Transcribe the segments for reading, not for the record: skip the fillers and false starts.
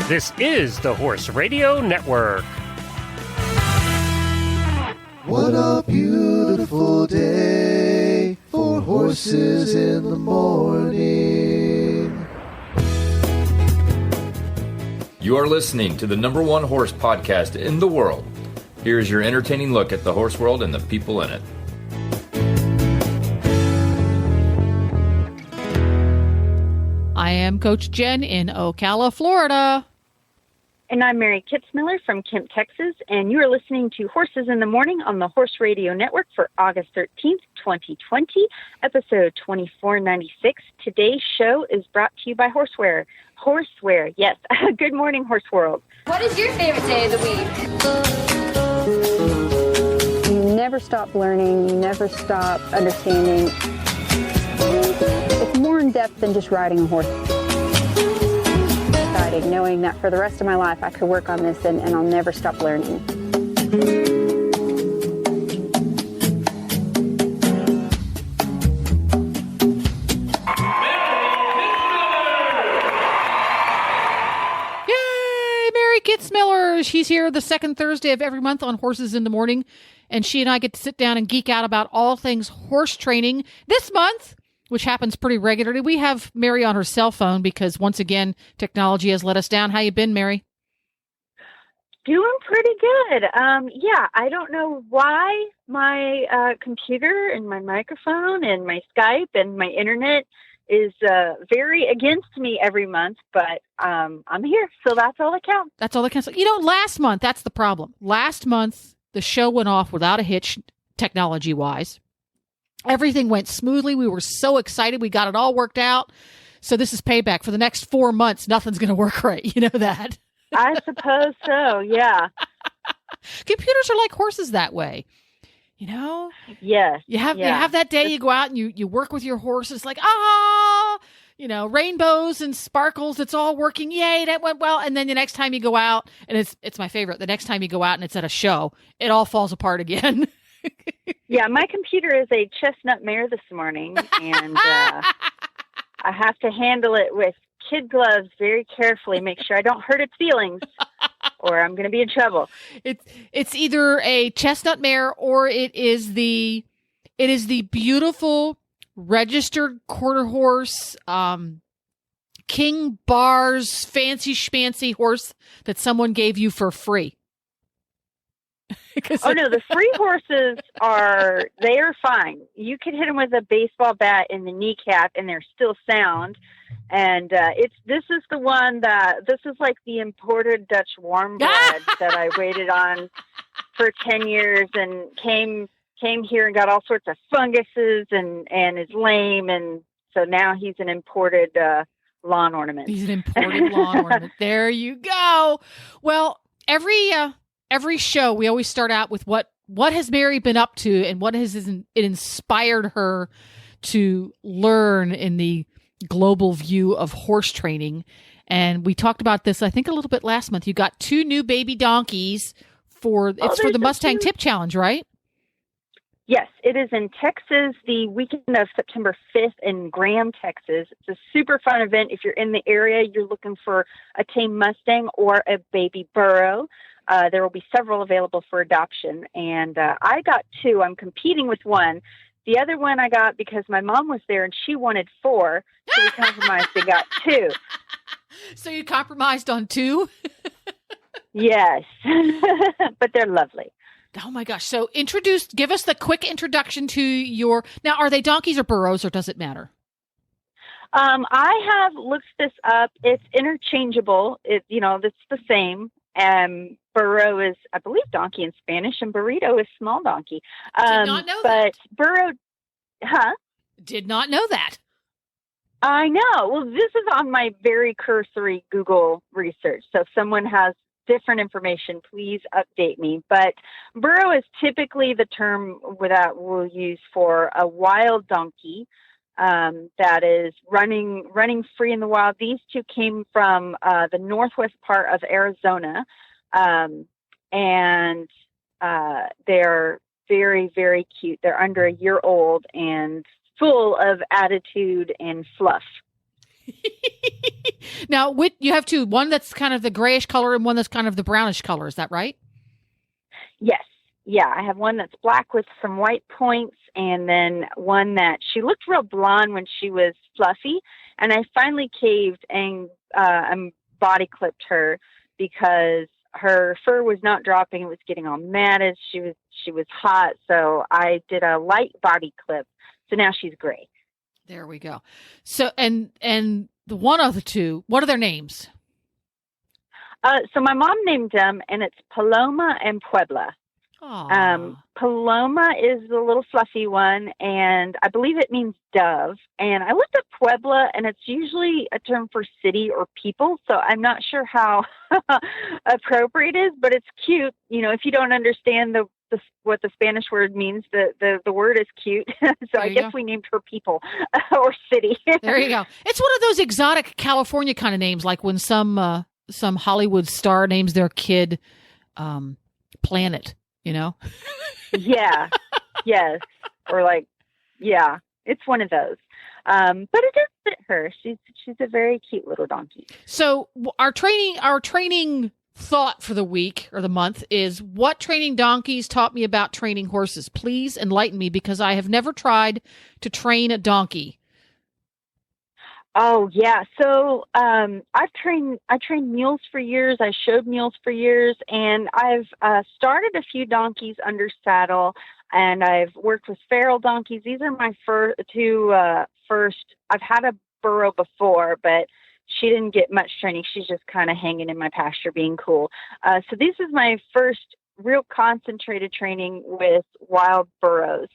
This is the Horse Radio Network. What a beautiful day for horses in the morning. You are listening to the #1 horse podcast in the world. Here's your entertaining look at the horse world and the people in it. I am Coach Jen in Ocala, Florida. And I'm Mary Kitzmiller from Kemp, Texas, and you are listening to Horses in the Morning on the Horse Radio Network for August 13th, 2020, episode 2496. Today's show is brought to you by Horseware. Horseware, yes. Good morning, Horse World. What is your favorite day of the week? You never stop learning. You never stop understanding. It's more in depth than just riding a horse. Exciting, knowing that for the rest of my life I could work on this and I'll never stop learning. Yay, Mary Kitzmiller. She's here the second Thursday of every month on Horses in the Morning, and she and I get to sit down and geek out about all things horse training. This month, which happens pretty regularly, we have Mary on her cell phone because, once again, technology has let us down. How you been, Mary? Doing pretty good. I don't know why my computer and my microphone and my Skype and my internet is very against me every month, but I'm here, so that's all that counts. That's all that counts. You know, last month, that's the problem. Last month, the show went off without a hitch, technology-wise. Everything went smoothly. We were so excited. We got it all worked out. So this is payback. For the next 4 months, nothing's going to work right. You know that? I suppose so, yeah. Computers are like horses that way. You know? Yes. You have that day you go out and you work with your horse. It's like, rainbows and sparkles. It's all working. Yay, that went well. And then the next time you go out, and it's my favorite, the next time you go out and it's at a show, it all falls apart again. Yeah, my computer is a chestnut mare this morning, and I have to handle it with kid gloves very carefully, make sure I don't hurt its feelings, or I'm going to be in trouble. It's either a chestnut mare or it is the beautiful registered quarter horse, King Bars fancy schmancy horse that someone gave you for free. Oh no, the free horses are fine. You could hit them with a baseball bat in the kneecap and they're still sound. And this is like the imported Dutch warm blood that I waited on for 10 years and came here and got all sorts of funguses and is lame, and so now he's an imported lawn ornament. He's an imported lawn ornament. There you go. Well, every show, we always start out with what has Mary been up to and what has it inspired her to learn in the global view of horse training. And we talked about this, I think, a little bit last month. You got 2 new baby donkeys for the Mustang Tip Challenge, right? Yes, it is in Texas, the weekend of September 5th in Graham, Texas. It's a super fun event. If you're in the area, you're looking for a tame Mustang or a baby burro. There will be several available for adoption, and I got 2. I'm competing with one. The other one I got because my mom was there and she wanted 4, so we compromised and got 2. So you compromised on 2? Yes, but they're lovely. Oh my gosh! So give us the quick introduction to your. Now, are they donkeys or burros, or does it matter? I have looked this up. It's interchangeable. It's the same. Burro is, I believe, donkey in Spanish, and burrito is small donkey. Did not know that. But burro, Did not know that. I know. Well, this is on my very cursory Google research. So if someone has different information, please update me. But burro is typically the term that we'll use for a wild donkey that is running free in the wild. These 2 came from the northwest part of Arizona, and they're very, very cute. They're under a year old and full of attitude and fluff. Now, you have two. One that's kind of the grayish color and one that's kind of the brownish color. Is that right? Yes. Yeah, I have one that's black with some white points, and then one that she looked real blonde when she was fluffy, and I finally caved and body clipped her because her fur was not dropping. It was getting all matted. She was hot, so I did a light body clip. So now she's gray. There we go. So and the one of the two, what are their names? So my mom named them, and it's Paloma and Puebla. Paloma is the little fluffy one, and I believe it means dove. And I looked up Puebla, and it's usually a term for city or people, so I'm not sure how appropriate it is, but it's cute. You know, if you don't understand what the Spanish word means, the word is cute. So I guess we named her people or city. There you go. It's one of those exotic California kind of names, like when some Hollywood star names their kid Planet. You know? Yeah. Yes. Or like, yeah, it's one of those. But it does fit her. She's a very cute little donkey. So our training thought for the week or the month is what training donkeys taught me about training horses. Please enlighten me, because I have never tried to train a donkey. Oh yeah. So I trained mules for years. I showed mules for years, and I've started a few donkeys under saddle, and I've worked with feral donkeys. These are my first. I've had a burro before, but she didn't get much training. She's just kind of hanging in my pasture being cool. So this is my first real concentrated training with wild burros.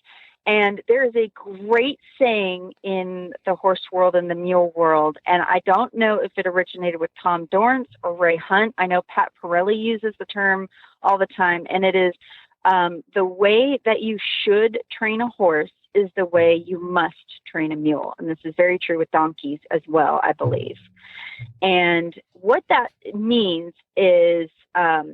And there is a great saying in the horse world and the mule world, and I don't know if it originated with Tom Dorrance or Ray Hunt. I know Pat Pirelli uses the term all the time, and it is the way that you should train a horse is the way you must train a mule. And this is very true with donkeys as well, I believe. And what that means is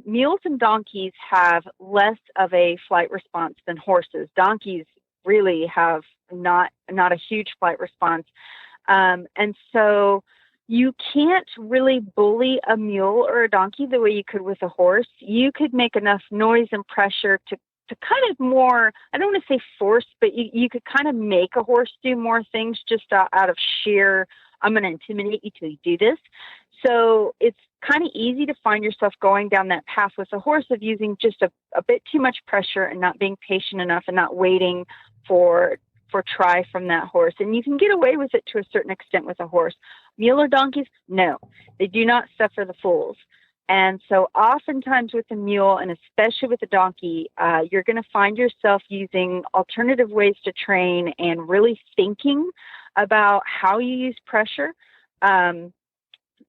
mules and donkeys have less of a flight response than horses. Donkeys really have not a huge flight response. And so you can't really bully a mule or a donkey the way you could with a horse. You could make enough noise and pressure to kind of more, I don't want to say force, but you could kind of make a horse do more things just out of sheer, I'm going to intimidate you till you do this. So it's kind of easy to find yourself going down that path with a horse of using just a bit too much pressure and not being patient enough and not waiting for try from that horse. And you can get away with it to a certain extent with a horse. Mule or donkeys, no, they do not suffer the fools. And so oftentimes with a mule, and especially with a donkey, you're going to find yourself using alternative ways to train and really thinking about how you use pressure.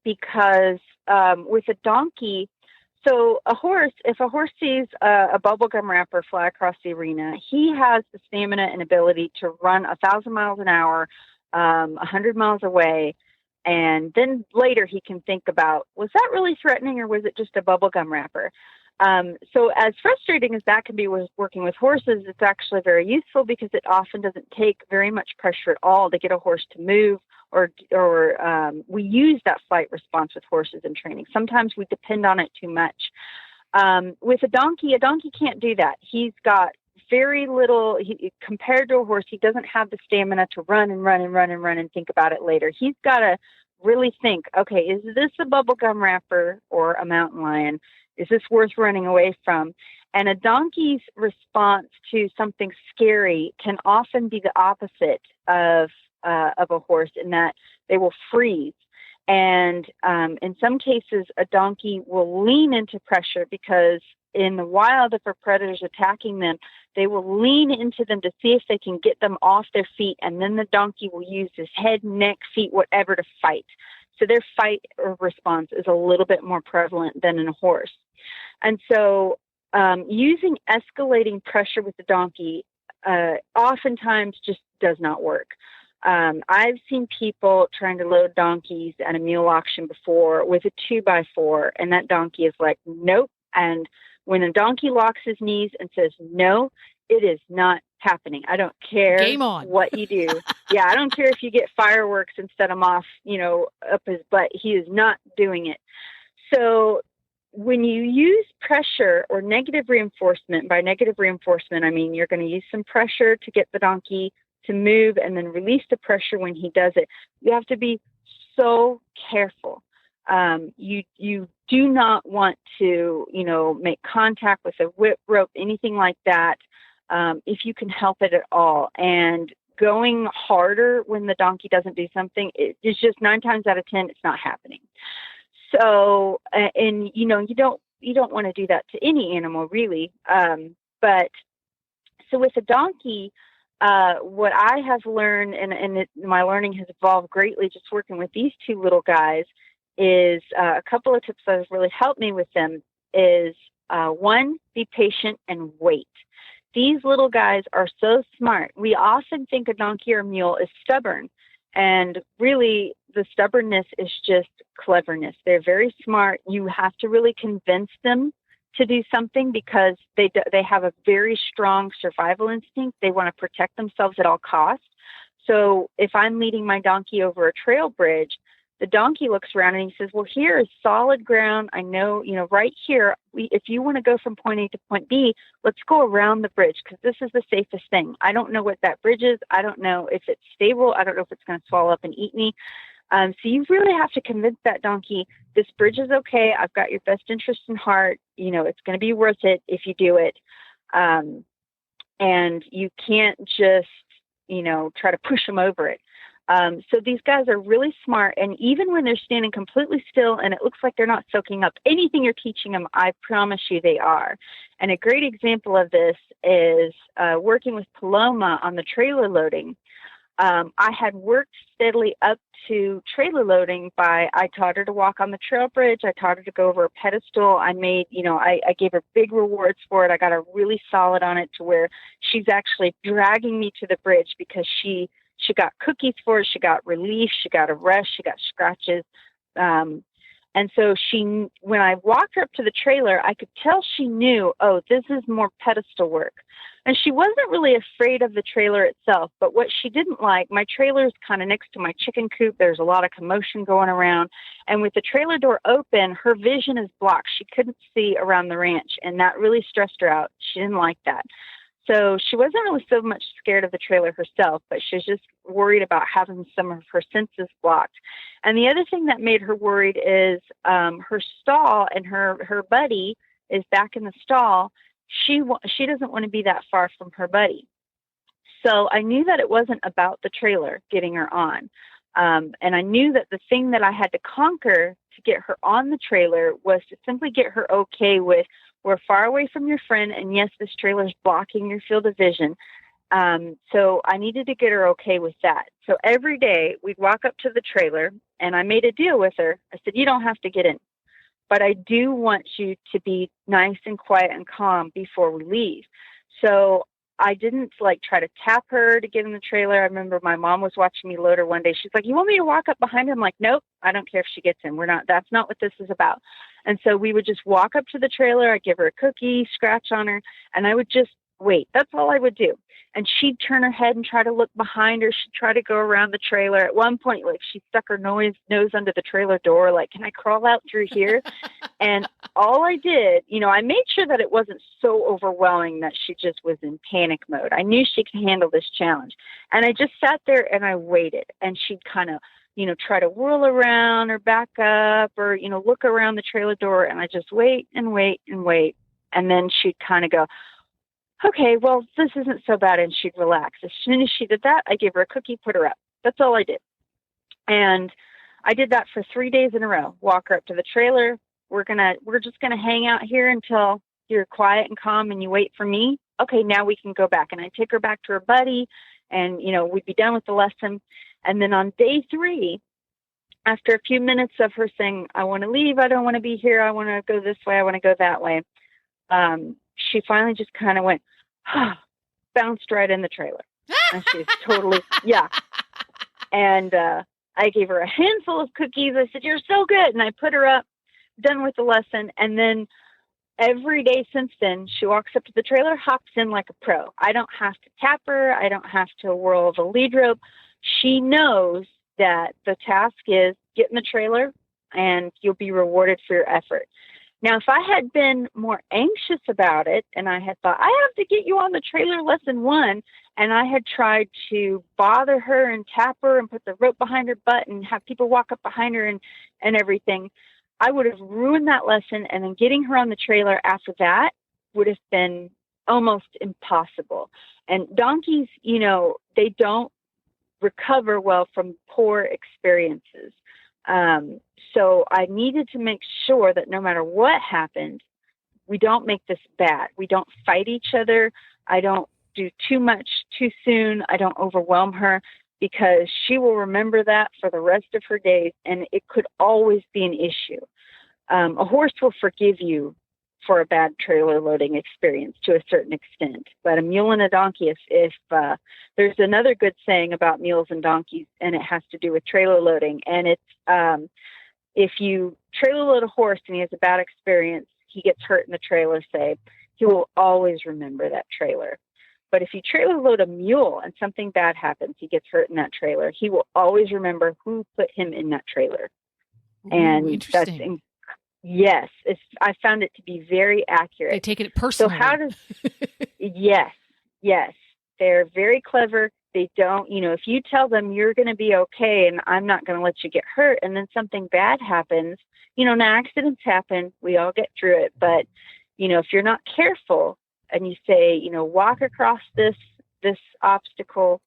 Because with a donkey, so if a horse sees a bubblegum wrapper fly across the arena, he has the stamina and ability to run 1,000 miles an hour, 100 miles away. And then later he can think about, was that really threatening or was it just a bubblegum wrapper? So as frustrating as that can be with working with horses, it's actually very useful because it often doesn't take very much pressure at all to get a horse to move, or we use that flight response with horses in training. Sometimes we depend on it too much. With a donkey can't do that. He's got very little, compared to a horse, he doesn't have the stamina to run and think about it later. He's got to really think, okay, is this a bubblegum wrapper or a mountain lion? Is this worth running away from? And a donkey's response to something scary can often be the opposite of a horse, in that they will freeze. And in some cases, a donkey will lean into pressure because in the wild, if a predator's attacking them, they will lean into them to see if they can get them off their feet. And then the donkey will use his head, neck, feet, whatever to fight. So their fight response is a little bit more prevalent than in a horse. And so using escalating pressure with the donkey oftentimes just does not work. I've seen people trying to load donkeys at a mule auction before with a 2x4, and that donkey is like, nope. And when a donkey locks his knees and says, no, it is not happening. I don't care Game on. what you do. Yeah, I don't care if you get fireworks and set him off, up his butt. He is not doing it. So when you use pressure or negative reinforcement, by negative reinforcement, I mean you're going to use some pressure to get the donkey to move and then release the pressure when he does it. You have to be so careful. You do not want to, make contact with a whip rope, anything like that, if you can help it at all. And going harder when the donkey doesn't do something, it's just 9 times out of 10, it's not happening. So, and you don't want to do that to any animal really. But so with a donkey, what I have learned, and my learning has evolved greatly just working with these 2 little guys, is a couple of tips that have really helped me with them is, 1, be patient and wait. These little guys are so smart. We often think a donkey or mule is stubborn, and really the stubbornness is just cleverness. They're very smart. You have to really convince them to do something because they have a very strong survival instinct. They want to protect themselves at all costs. So if I'm leading my donkey over a trail bridge, the donkey looks around and he says, well, here is solid ground. I know, right here, if you want to go from point A to point B, let's go around the bridge because this is the safest thing. I don't know what that bridge is. I don't know if it's stable. I don't know if it's going to swallow up and eat me. So you really have to convince that donkey, this bridge is okay. I've got your best interest in heart. It's going to be worth it if you do it. And you can't just, try to push them over it. So these guys are really smart, and even when they're standing completely still and it looks like they're not soaking up anything you're teaching them, I promise you they are. And a great example of this is working with Paloma on the trailer loading. I had worked steadily up to trailer loading I taught her to walk on the trail bridge. I taught her to go over a pedestal. I made, I gave her big rewards for it. I got her really solid on it to where she's actually dragging me to the bridge because she got cookies for it. She got relief. She got a rest. She got scratches. And so when I walked her up to the trailer, I could tell she knew, oh, this is more pedestal work. And she wasn't really afraid of the trailer itself, but what she didn't like, my trailer is kind of next to my chicken coop. There's a lot of commotion going around. And with the trailer door open, her vision is blocked. She couldn't see around the ranch, and that really stressed her out. She didn't like that. So she wasn't really so much scared of the trailer herself, but she was just worried about having some of her senses blocked. And the other thing that made her worried is her stall, and her buddy is back in the stall. She doesn't want to be that far from her buddy. So I knew that it wasn't about the trailer getting her on. And I knew that the thing that I had to conquer to get her on the trailer was to simply get her okay with, we're far away from your friend, and yes, this trailer is blocking your field of vision. So I needed to get her okay with that. So every day we'd walk up to the trailer, and I made a deal with her. I said, you don't have to get in, but I do want you to be nice and quiet and calm before we leave. So I didn't try to tap her to get in the trailer. I remember my mom was watching me load her one day. She's like, you want me to walk up behind her? I'm like, nope, I don't care if she gets in. That's not what this is about. And so we would just walk up to the trailer. I'd give her a cookie, scratch on her, and I would just wait. That's all I would do. And she'd turn her head and try to look behind her. She'd try to go around the trailer. At one point, she stuck her nose under the trailer door. Can I crawl out through here? And all I did, I made sure that it wasn't so overwhelming that she just was in panic mode. I knew she could handle this challenge. And I just sat there and I waited. And she'd kind of, try to whirl around or back up or, look around the trailer door. And I just wait and wait and wait. And then she'd kind of go, okay, well, this isn't so bad. And she'd relax. As soon as she did that, I gave her a cookie, put her up. That's all I did. And I did that for 3 days in a row. Walk her up to the trailer. We're just going to hang out here until you're quiet and calm and you wait for me. Okay, now we can go back. And I'd take her back to her buddy and, we'd be done with the lesson. And then on day 3, after a few minutes of her saying, I want to leave, I don't want to be here, I want to go this way, I want to go that way, she finally just kind of went, bounced right in the trailer. And she's totally, yeah. And I gave her a handful of cookies. I said, you're so good. And I put her up, done with the lesson. And then every day since then, she walks up to the trailer, hops in like a pro. I don't have to tap her. I don't have to whirl the lead rope. she knows that the task is get in the trailer and you'll be rewarded for your effort. Now, if I had been more anxious about it and I had thought, I have to get you on the trailer lesson 1, and I had tried to bother her and tap her and put the rope behind her butt and have people walk up behind her and everything, I would have ruined that lesson. And then getting her on the trailer after that would have been almost impossible. And donkeys, they don't recover well from poor experiences. So I needed to make sure that no matter what happened, we don't make this bad. We don't fight each other. I don't do too much too soon. I don't overwhelm her, because she will remember that for the rest of her days, and it could always be an issue. A horse will forgive you for a bad trailer loading experience to a certain extent, but a mule and a donkey, if there's another good saying about mules and donkeys, and it has to do with trailer loading, and it's if you trailer load a horse and he has a bad experience, he gets hurt in the trailer, say, he will always remember that trailer. But if you trailer load a mule and something bad happens, he gets hurt in that trailer, he will always remember who put him in that trailer. Ooh, and interesting. Yes, I found it to be very accurate. They take it personally. So how does, yes, they're very clever. They don't, if you tell them you're going to be okay and I'm not going to let you get hurt, and then something bad happens, now accidents happen, we all get through it. But, if you're not careful and you say, walk across this obstacle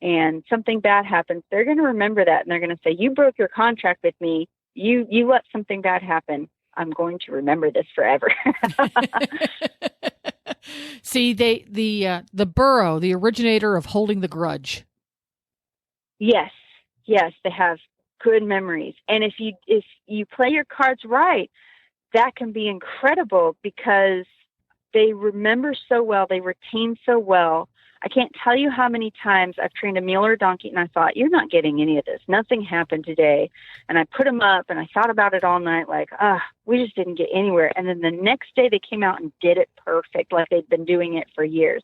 and something bad happens, they're going to remember that. And they're going to say, you broke your contract with me. You let something bad happen. I'm going to remember this forever. See, the burro, the originator of holding the grudge. Yes, they have good memories. And if you play your cards right, that can be incredible, because they remember so well, they retain so well. I can't tell you how many times I've trained a mule or a donkey and I thought, you're not getting any of this. Nothing happened today. And I put them up and I thought about it all night, like, we just didn't get anywhere. And then the next day they came out and did it perfect, like they'd been doing it for years.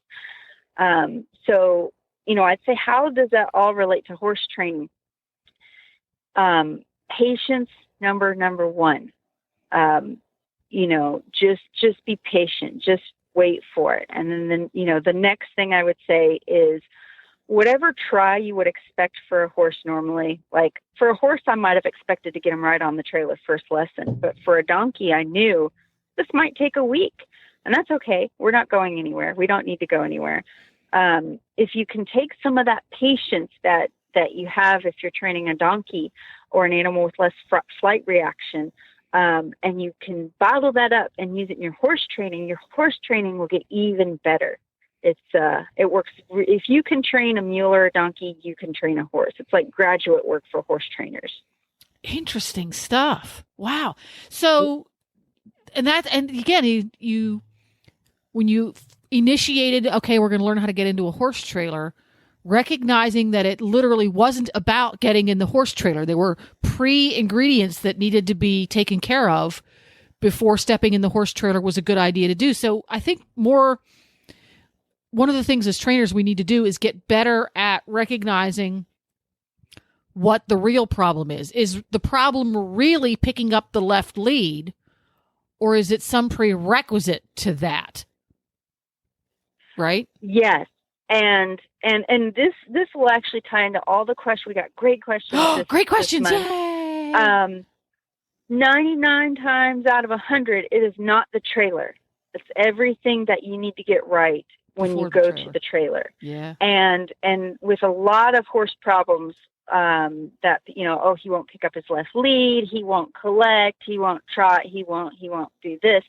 So, I'd say, how does that all relate to horse training? Patience, number one. Just be patient. Just wait for it. And then, the next thing I would say is, whatever try you would expect for a horse normally, like for a horse, I might have expected to get him right on the trailer first lesson. But for a donkey, I knew this might take a week, and that's okay. We're not going anywhere. We don't need to go anywhere. If you can take some of that patience that you have if you're training a donkey or an animal with less flight reaction, and you can bottle that up and use it in your horse training will get even better. It works. If you can train a mule or a donkey, you can train a horse. It's like graduate work for horse trainers. Interesting stuff. Wow. So, and again, when you initiated, okay, we're going to learn how to get into a horse trailer, recognizing that it literally wasn't about getting in the horse trailer. There were pre-ingredients that needed to be taken care of before stepping in the horse trailer was a good idea to do. So I think one of the things as trainers we need to do is get better at recognizing what the real problem is. Is the problem really picking up the left lead, or is it some prerequisite to that? Right? Yes. And this will actually tie into all the questions. We got great questions. Great questions. Yay! 99 times out of 100, it is not the trailer. It's everything that you need to get right when you go to the trailer. Yeah. And with a lot of horse problems, that, he won't pick up his left lead, he won't collect, he won't trot, he won't do this.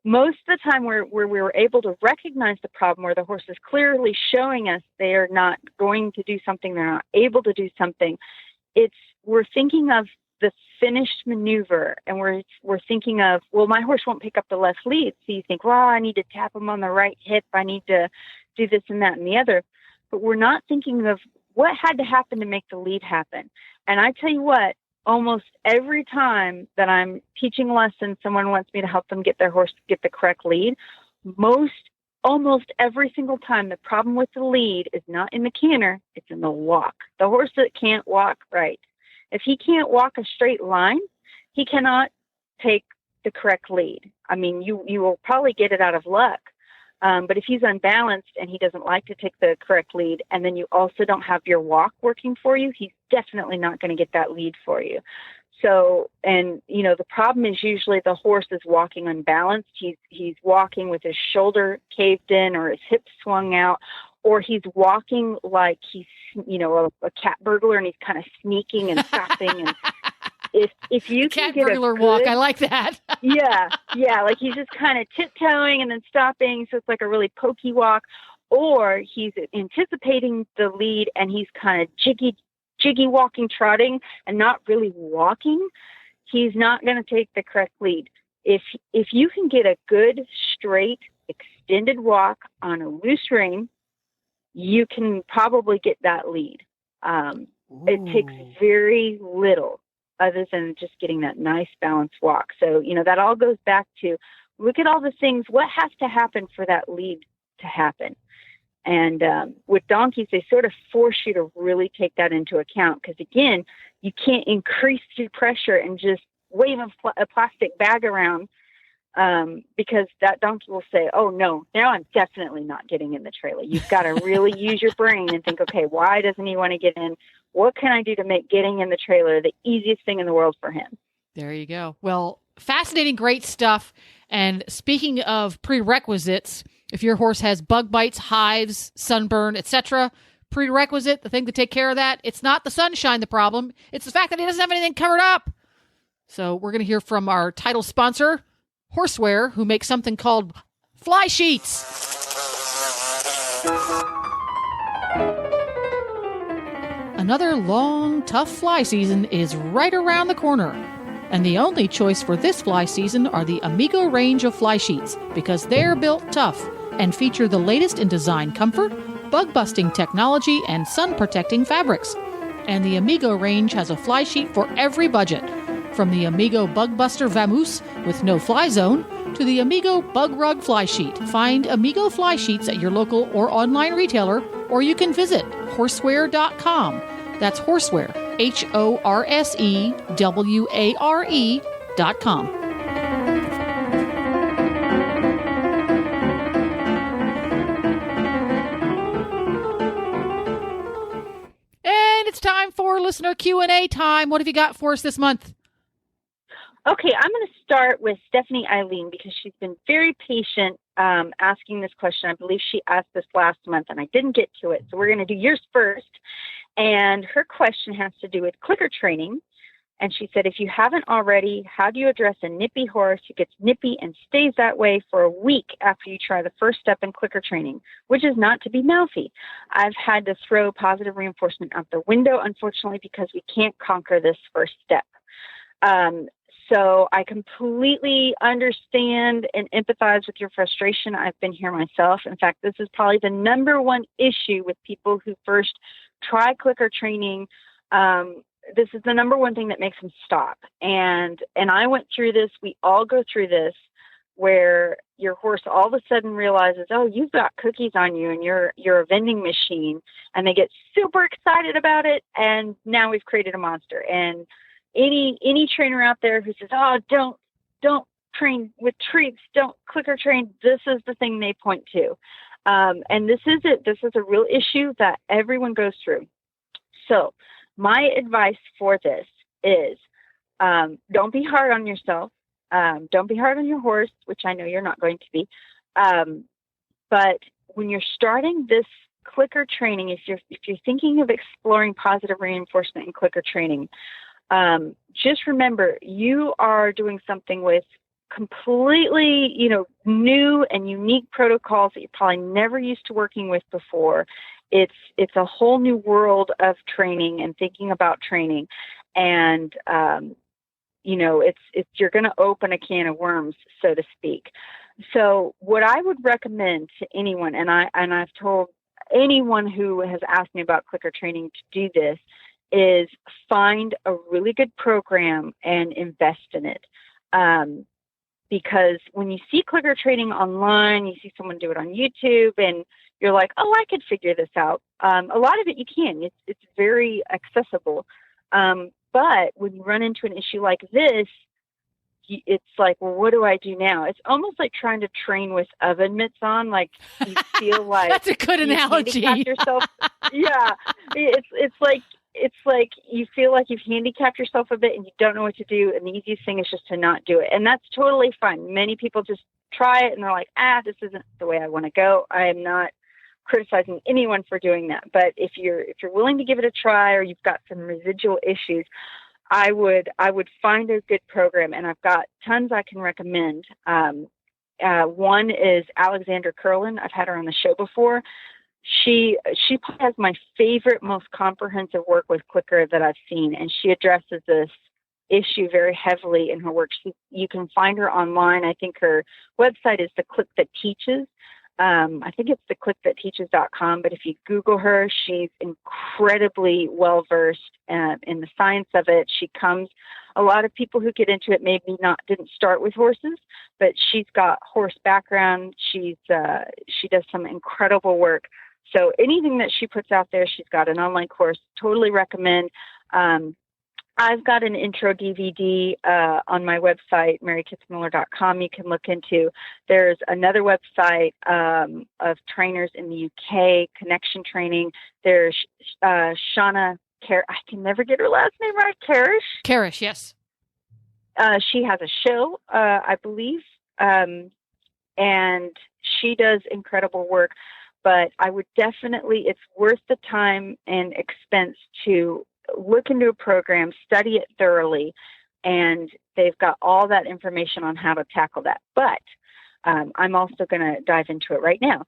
Most of the time where we were able to recognize the problem, where the horse is clearly showing us they are not going to do something, they're not able to do something, we're thinking of the finished maneuver, and we're thinking of, well, my horse won't pick up the left lead. So you think, well, I need to tap him on the right hip, I need to do this and that and the other. But we're not thinking of what had to happen to make the lead happen. And I tell you what, almost every time that I'm teaching a lesson, someone wants me to help them get their horse to get the correct lead. Most almost every single time, the problem with the lead is not in the canter, it's in the walk. The horse that can't walk right. If he can't walk a straight line, he cannot take the correct lead. I mean, you will probably get it out of luck. But if he's unbalanced and he doesn't like to take the correct lead, and then you also don't have your walk working for you, he's definitely not going to get that lead for you. So, and the problem is usually the horse is walking unbalanced. He's walking with his shoulder caved in or his hips swung out, or he's walking like he's, a cat burglar, and he's kind of sneaking and stopping. And if you can cat get burglar walk, I like that. yeah, like he's just kind of tiptoeing and then stopping, so it's like a really pokey walk. Or he's anticipating the lead and he's kind of jiggy walking, trotting, and not really walking. He's not going to take the correct lead. If you can get a good, straight, extended walk on a loose rein, you can probably get that lead. It takes very little other than just getting that nice balanced walk. So, that all goes back to look at all the things, what has to happen for that lead to happen. And with donkeys, they sort of force you to really take that into account because, again, you can't increase your pressure and just wave a plastic bag around because that donkey will say, oh, no, now I'm definitely not getting in the trailer. You've got to really use your brain and think, okay, why doesn't he want to get in? What can I do to make getting in the trailer the easiest thing in the world for him? There you go. Well, fascinating, great stuff. And speaking of prerequisites, if your horse has bug bites, hives, sunburn, etc., prerequisite, the thing to take care of that, it's not the sunshine the problem. It's the fact that he doesn't have anything covered up. So we're going to hear from our title sponsor, Horseware, who makes something called fly sheets. Another long, tough fly season is right around the corner. And the only choice for this fly season are the Amigo range of fly sheets because they're built tough and feature the latest in design comfort, bug-busting technology, and sun-protecting fabrics. And the Amigo range has a fly sheet for every budget, from the Amigo Bug Buster Vamoose with no fly zone to the Amigo Bug Rug Fly Sheet. Find Amigo fly sheets at your local or online retailer, or you can visit horseware.com. That's Horseware, HORSEWARE.com. And it's time for listener Q&A time. What have you got for us this month? Okay, I'm going to start with Stephanie Eileen because she's been very patient asking this question. I believe she asked this last month and I didn't get to it. So we're going to do yours first. And her question has to do with clicker training. And she said, if you haven't already, how do you address a nippy horse who gets nippy and stays that way for a week after you try the first step in clicker training, which is not to be mouthy? I've had to throw positive reinforcement out the window, unfortunately, because we can't conquer this first step. So I completely understand and empathize with your frustration. I've been here myself. In fact, this is probably the number one issue with people who first try clicker training. This is the number one thing that makes them stop. And I went through this. We all go through this where your horse all of a sudden realizes, oh, you've got cookies on you and you're a vending machine, and they get super excited about it. And now we've created a monster. And any trainer out there who says, oh, don't train with treats, don't clicker train, this is the thing they point to. And this is it. This is a real issue that everyone goes through. So my advice for this is don't be hard on yourself. Don't be hard on your horse, which I know you're not going to be. But when you're starting this clicker training, if you're thinking of exploring positive reinforcement in clicker training, just remember you are doing something with completely, new and unique protocols that you're probably never used to working with before. It's a whole new world of training and thinking about training. And, you're going to open a can of worms, so to speak. So what I would recommend to anyone, and I've told anyone who has asked me about clicker training to do this, is find a really good program and invest in it. because when you see clicker training online, you see someone do it on YouTube, and you're like, oh, I could figure this out. A lot of it you can. It's very accessible. But when you run into an issue like this, it's like, well, what do I do now? It's almost like trying to train with oven mitts on. Like you feel like that's a good analogy. Yourself. Yeah, it's like you feel like you've handicapped yourself a bit and you don't know what to do. And the easiest thing is just to not do it, and that's totally fine. Many people just try it and they're like, this isn't the way I want to go. I am not criticizing anyone for doing that, but if you're willing to give it a try, or you've got some residual issues, I would find a good program, and I've got tons I can recommend. One is Alexandra Curlin. I've had her on the show before. She has my favorite, most comprehensive work with clicker that I've seen, and she addresses this issue very heavily in her work. You can find her online. I think her website is The Click That Teaches. I think it's theclickthatteaches.com, but if you Google her, she's incredibly well-versed in the science of it. A lot of people who get into it didn't start with horses, but she's got horse background. She does some incredible work. So anything that she puts out there, she's got an online course, totally recommend. I've got an intro DVD on my website, marykitzmiller.com. You can look into. There's another website of trainers in the UK, Connection Training. There's Shauna I can never get her last name right. Karish, yes. She has a show, I believe, and she does incredible work. But I would definitely, it's worth the time and expense to look into a program, study it thoroughly, and they've got all that information on how to tackle that. But I'm also going to dive into it right now.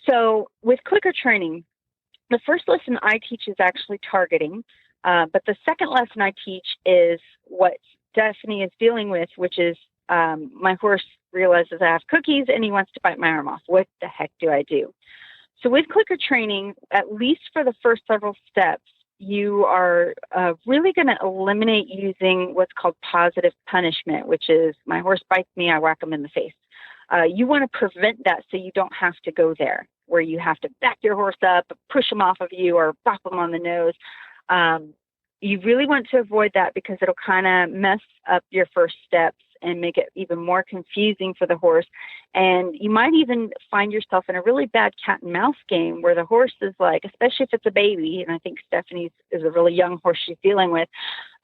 So with clicker training, the first lesson I teach is actually targeting, but the second lesson I teach is what Stephanie is dealing with, which is my horse realizes I have cookies and he wants to bite my arm off. What the heck do I do? So with clicker training, at least for the first several steps, you are really going to eliminate using what's called positive punishment, which is my horse bites me, I whack him in the face. You want to prevent that so you don't have to go there, where you have to back your horse up, push him off of you, or bop him on the nose. You really want to avoid that because it'll kind of mess up your first steps and make it even more confusing for the horse. And you might even find yourself in a really bad cat and mouse game where the horse is like, especially if it's a baby, and I think Stephanie's is a really young horse she's dealing with,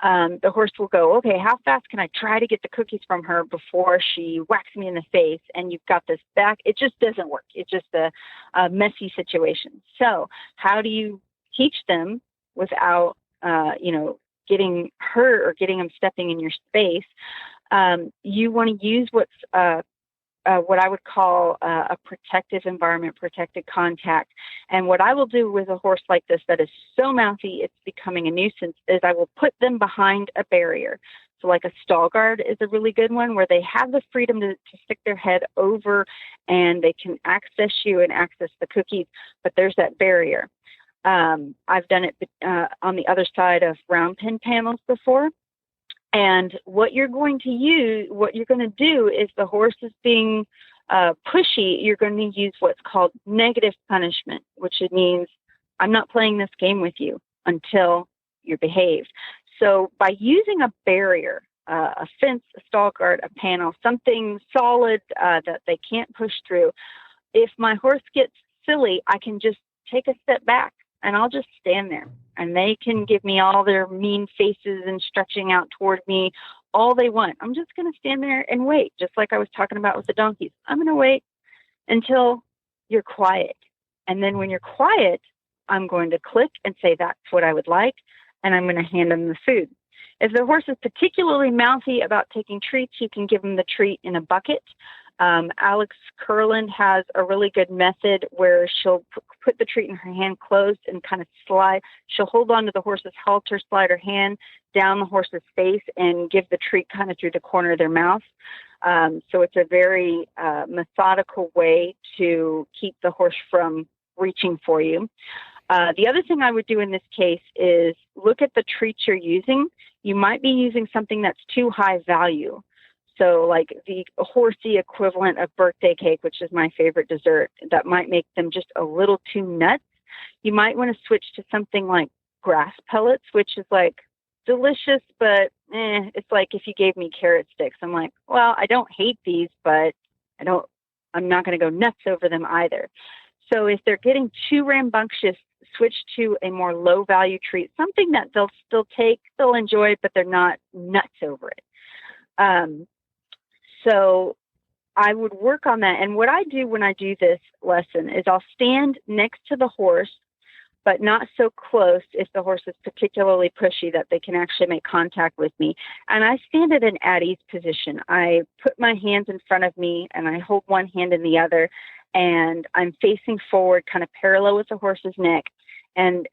the horse will go, okay, how fast can I try to get the cookies from her before she whacks me in the face? And you've got this back. It just doesn't work. It's just a messy situation. So how do you teach them without, getting hurt or getting them stepping in your space? You want to use what I would call a protective environment, protected contact. And what I will do with a horse like this that is so mouthy it's becoming a nuisance is I will put them behind a barrier. So like a stall guard is a really good one where they have the freedom to stick their head over and they can access you and access the cookies, but there's that barrier. I've done it on the other side of round pen panels before. And what you're going to do is the horse is being pushy, you're going to use what's called negative punishment, which means I'm not playing this game with you until you're behaved. So by using a barrier, a fence, a stall guard, a panel, something solid that they can't push through, if my horse gets silly, I can just take a step back and I'll just stand there. And they can give me all their mean faces and stretching out toward me all they want. I'm just going to stand there and wait, just like I was talking about with the donkeys. I'm going to wait until you're quiet. And then when you're quiet, I'm going to click and say, that's what I would like. And I'm going to hand them the food. If the horse is particularly mouthy about taking treats, you can give them the treat in a bucket. Alex Curlin has a really good method where she'll put the treat in her hand closed and kind of slide. She'll hold on to the horse's halter, slide her hand down the horse's face and give the treat kind of through the corner of their mouth. So it's a very methodical way to keep the horse from reaching for you. The other thing I would do in this case is look at the treats you're using. You might be using something that's too high value. So like the horsey equivalent of birthday cake, which is my favorite dessert, that might make them just a little too nuts. You might want to switch to something like grass pellets, which is like delicious, but it's like if you gave me carrot sticks. I'm like, well, I don't hate these, but I'm not going to go nuts over them either. So if they're getting too rambunctious, switch to a more low value treat, something that they'll still take, they'll enjoy, but they're not nuts over it. So I would work on that. And what I do when I do this lesson is I'll stand next to the horse, but not so close if the horse is particularly pushy that they can actually make contact with me. And I stand at an at ease position. I put my hands in front of me and I hold one hand in the other, and I'm facing forward, kind of parallel with the horse's neck. And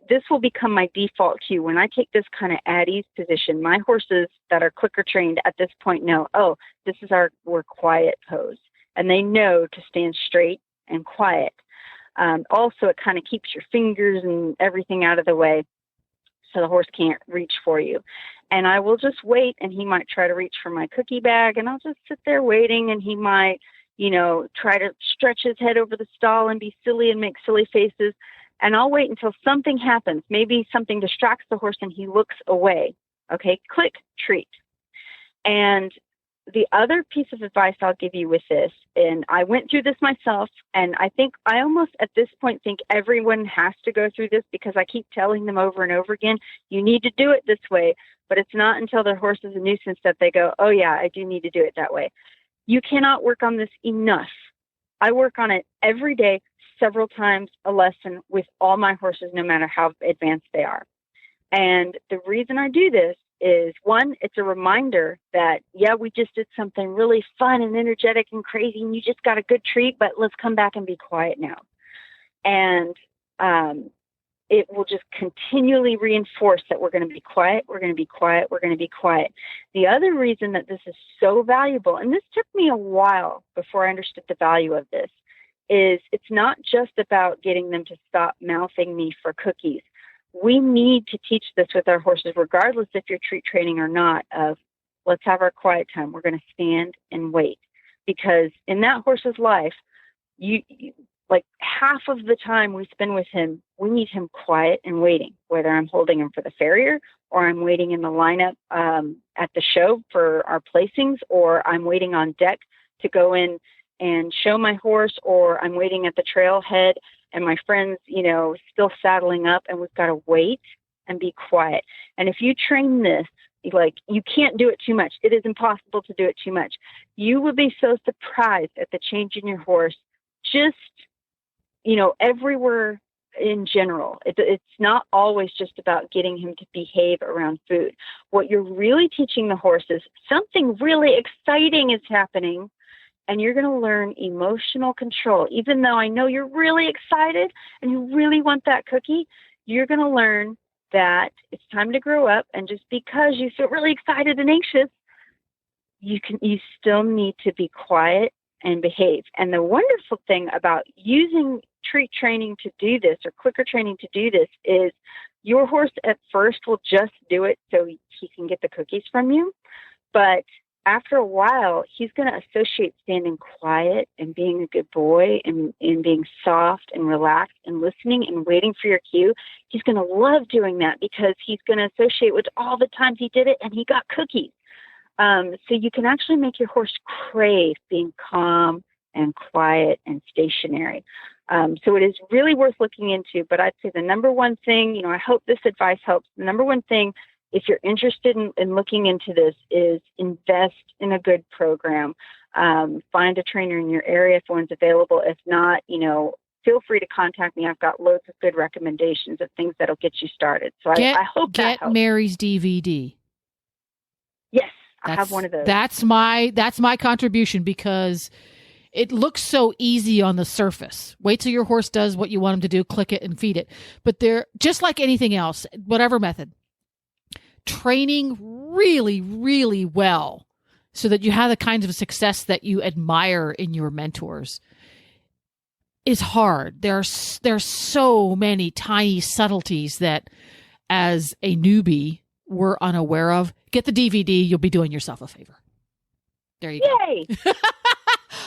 this will become my default cue. When I take this kind of at ease position, my horses that are clicker trained at this point know, oh, this is we're quiet pose. And they know to stand straight and quiet. Also, it kind of keeps your fingers and everything out of the way so the horse can't reach for you. And I will just wait, and he might try to reach for my cookie bag, and I'll just sit there waiting, and he might, try to stretch his head over the stall and be silly and make silly faces. And I'll wait until something happens. Maybe something distracts the horse and he looks away. Okay, click, treat. And the other piece of advice I'll give you with this, and I went through this myself, and I almost at this point think everyone has to go through this because I keep telling them over and over again, you need to do it this way, but it's not until their horse is a nuisance that they go, oh yeah, I do need to do it that way. You cannot work on this enough. I work on it every day, several times a lesson with all my horses, no matter how advanced they are. And the reason I do this is, one, it's a reminder that, yeah, we just did something really fun and energetic and crazy, and you just got a good treat, but let's come back and be quiet now. And it will just continually reinforce that we're going to be quiet, we're going to be quiet, we're going to be quiet. The other reason that this is so valuable, and this took me a while before I understood the value of this, is it's not just about getting them to stop mouthing me for cookies. We need to teach this with our horses, regardless if you're treat training or not, of let's have our quiet time. We're going to stand and wait. Because in that horse's life, you like half of the time we spend with him, we need him quiet and waiting, whether I'm holding him for the farrier or I'm waiting in the lineup at the show for our placings, or I'm waiting on deck to go in and show my horse, or I'm waiting at the trailhead and my friend's, still saddling up, and we've got to wait and be quiet. And if you train this, like, you can't do it too much. It is impossible to do it too much. You will be so surprised at the change in your horse, just, everywhere in general. It's not always just about getting him to behave around food. What you're really teaching the horse is something really exciting is happening, and you're going to learn emotional control. Even though I know you're really excited and you really want that cookie, you're going to learn that it's time to grow up. And just because you feel really excited and anxious, you still need to be quiet and behave. And the wonderful thing about using treat training to do this, or clicker training to do this, is your horse at first will just do it so he can get the cookies from you. But after a while, he's going to associate standing quiet and being a good boy and being soft and relaxed and listening and waiting for your cue. He's going to love doing that because he's going to associate with all the times he did it and he got cookies. So you can actually make your horse crave being calm and quiet and stationary. So it is really worth looking into. But I'd say the number one thing, I hope this advice helps. The number one thing, if you're interested in looking into this, is invest in a good program. Find a trainer in your area if one's available. If not, feel free to contact me. I've got loads of good recommendations of things that'll get you started. So I hope that helps. Get Mary's DVD. Yes, I have one of those. That's my contribution, because it looks so easy on the surface. Wait till your horse does what you want him to do, click it and feed it. But they're just like anything else, whatever method. Training really, really well so that you have the kinds of success that you admire in your mentors is hard. There's so many tiny subtleties that as a newbie we're unaware of. Get the DVD. You'll be doing yourself a favor. There you go. Yay!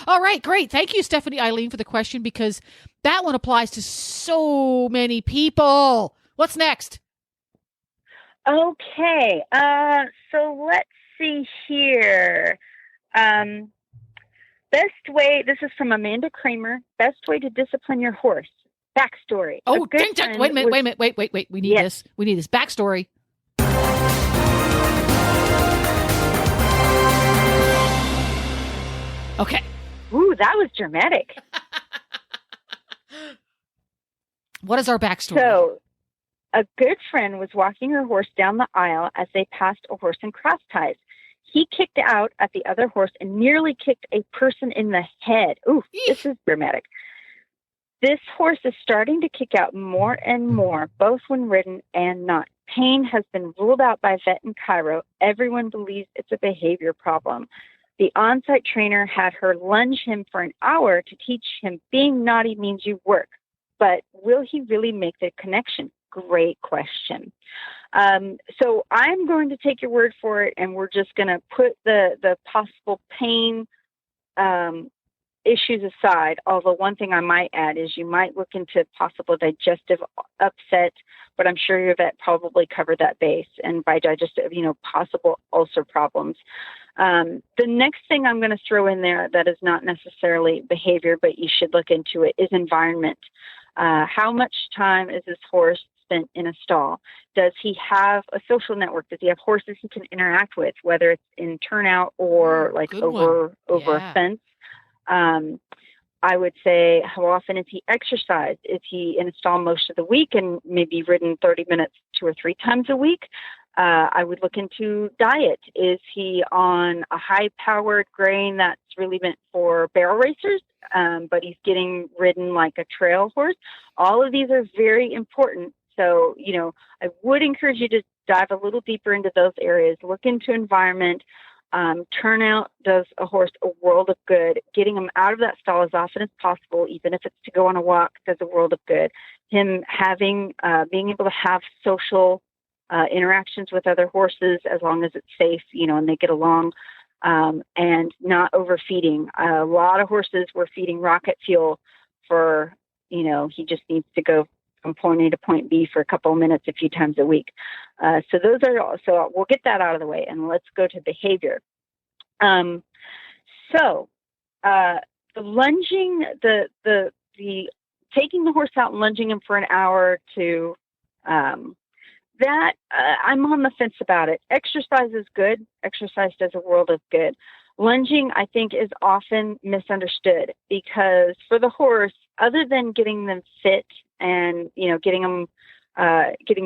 All right, great. Thank you, Stephanie Eileen, for the question, because that one applies to so many people. What's next? Okay. So let's see here. Best way, this is from Amanda Kramer, best way to discipline your horse. Backstory. Oh, wait a minute. Wait. We need this. We need this backstory. Okay. Ooh, that was dramatic. What is our backstory? So, a good friend was walking her horse down the aisle as they passed a horse in cross ties. He kicked out at the other horse and nearly kicked a person in the head. Ooh, this is dramatic. This horse is starting to kick out more and more, both when ridden and not. Pain has been ruled out by vet in Cairo. Everyone believes it's a behavior problem. The on-site trainer had her lunge him for an hour to teach him being naughty means you work. But will he really make the connection? Great question. So I'm going to take your word for it, and we're just going to put the possible pain issues aside. Although one thing I might add is you might look into possible digestive upset, but I'm sure your vet probably covered that base. And by digestive, possible ulcer problems. The next thing I'm going to throw in there that is not necessarily behavior, but you should look into it, is environment. How much time is this horse spent in a stall? Does he have a social network? Does he have horses he can interact with, whether it's in turnout or like over a fence? I would say, how often is he exercised? Is he in a stall most of the week and maybe ridden 30 minutes 2 or 3 times a week? I would look into diet. Is he on a high-powered grain that's really meant for barrel racers, but he's getting ridden like a trail horse? All of these are very important. So, I would encourage you to dive a little deeper into those areas. Look into environment. Turnout does a horse a world of good. Getting him out of that stall as often as possible, even if it's to go on a walk, does a world of good. Him being able to have social interactions with other horses as long as it's safe, and they get along, and not overfeeding. A lot of horses were feeding rocket fuel for, he just needs to go from point A to point B for a couple of minutes a few times a week. So we'll get that out of the way, and let's go to behavior. The lunging, the taking the horse out and lunging him for an hour to, that I'm on the fence about it. Exercise is good. Exercise does a world of good. Lunging, I think, is often misunderstood because for the horse, other than getting them fit and, getting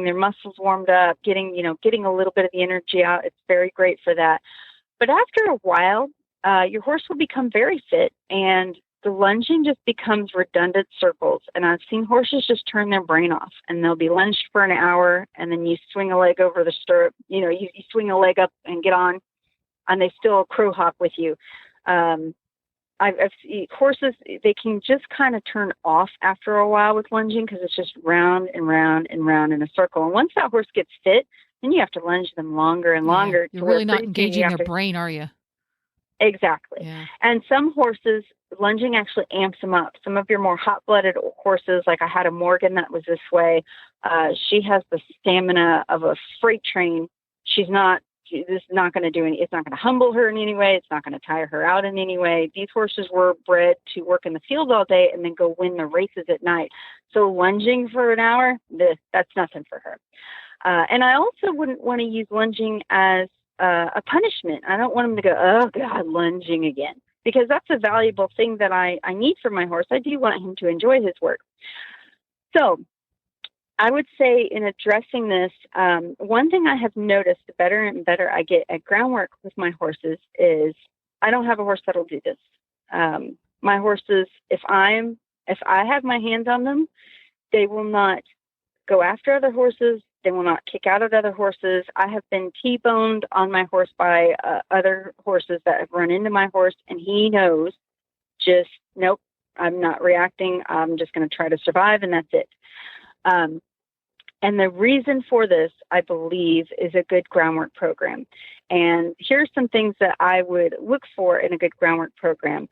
their muscles warmed up, getting a little bit of the energy out, it's very great for that. But after a while, your horse will become very fit, and the lunging just becomes redundant circles. And I've seen horses just turn their brain off, and they'll be lunged for an hour, and then you swing a leg over the stirrup, you swing a leg up and get on, and they still crow hop with you. I've seen horses, they can just kind of turn off after a while with lunging because it's just round and round and round in a circle. And once that horse gets fit, then you have to lunge them longer and longer. You're really not engaging their brain, are you? Exactly. Yeah. And some horses, lunging actually amps them up. Some of your more hot-blooded horses, like I had a Morgan that was this way, she has the stamina of a freight train. This is not going to do it's not going to humble her in any way. It's not going to tire her out in any way. These horses were bred to work in the field all day and then go win the races at night. So lunging for an hour, that's nothing for her. And I also wouldn't want to use lunging as a punishment. I don't want him to go, oh God, lunging again, because that's a valuable thing that I need for my horse. I do want him to enjoy his work. So I would say in addressing this, one thing I have noticed, the better and better I get at groundwork with my horses is I don't have a horse that'll do this. My horses, if I have my hands on them, they will not go after other horses. They will not kick out at other horses. I have been T-boned on my horse by other horses that have run into my horse, and he knows just, nope, I'm not reacting. I'm just going to try to survive, and that's it. And the reason for this, I believe, is a good groundwork program. And here's some things that I would look for in a good groundwork program.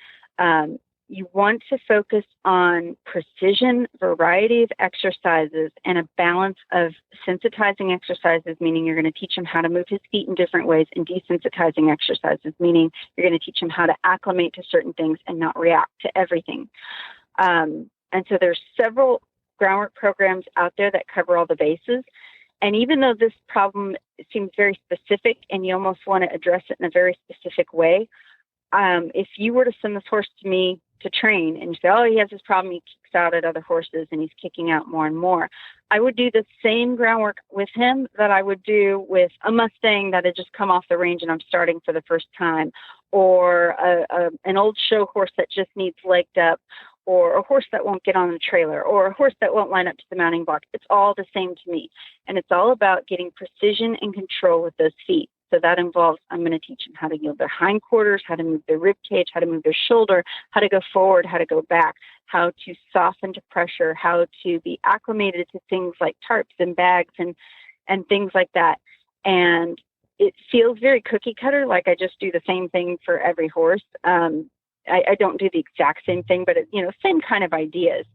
You want to focus on precision, variety of exercises, and a balance of sensitizing exercises, meaning you're going to teach him how to move his feet in different ways, and desensitizing exercises, meaning you're going to teach him how to acclimate to certain things and not react to everything. And so there's several groundwork programs out there that cover all the bases. And even though this problem seems very specific and you almost want to address it in a very specific way, if you were to send this horse to me to train and you say, oh, he has this problem, he kicks out at other horses and he's kicking out more and more, I would do the same groundwork with him that I would do with a Mustang that had just come off the range and I'm starting for the first time, or an old show horse that just needs legged up, or a horse that won't get on the trailer, or a horse that won't line up to the mounting block. It's all the same to me. And it's all about getting precision and control with those feet. So that involves, I'm going to teach them how to yield their hindquarters, how to move their rib cage, how to move their shoulder, how to go forward, how to go back, how to soften to pressure, how to be acclimated to things like tarps and bags and things like that. And it feels very cookie cutter, like I just do the same thing for every horse. I don't do the exact same thing, but same kind of ideas.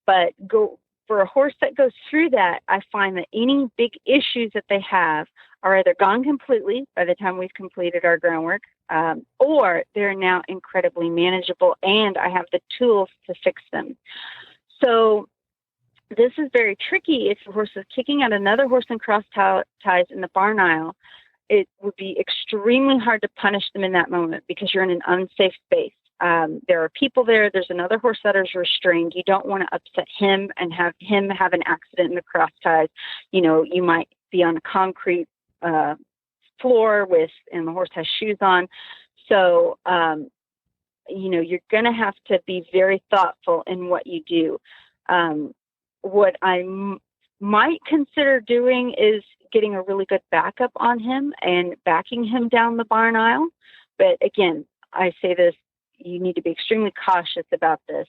But for a horse that goes through that, I find that any big issues that they have are either gone completely by the time we've completed our groundwork, or they're now incredibly manageable, and I have the tools to fix them. So this is very tricky if a horse is kicking at another horse in cross ties in the barn aisle. It would be extremely hard to punish them in that moment because you're in an unsafe space. There are people there. There's another horse that is restrained. You don't want to upset him and have him have an accident in the cross ties. You might be on a concrete floor and the horse has shoes on. So, you're going to have to be very thoughtful in what you do. What I might consider doing is getting a really good backup on him and backing him down the barn aisle. But again, I say this, you need to be extremely cautious about this.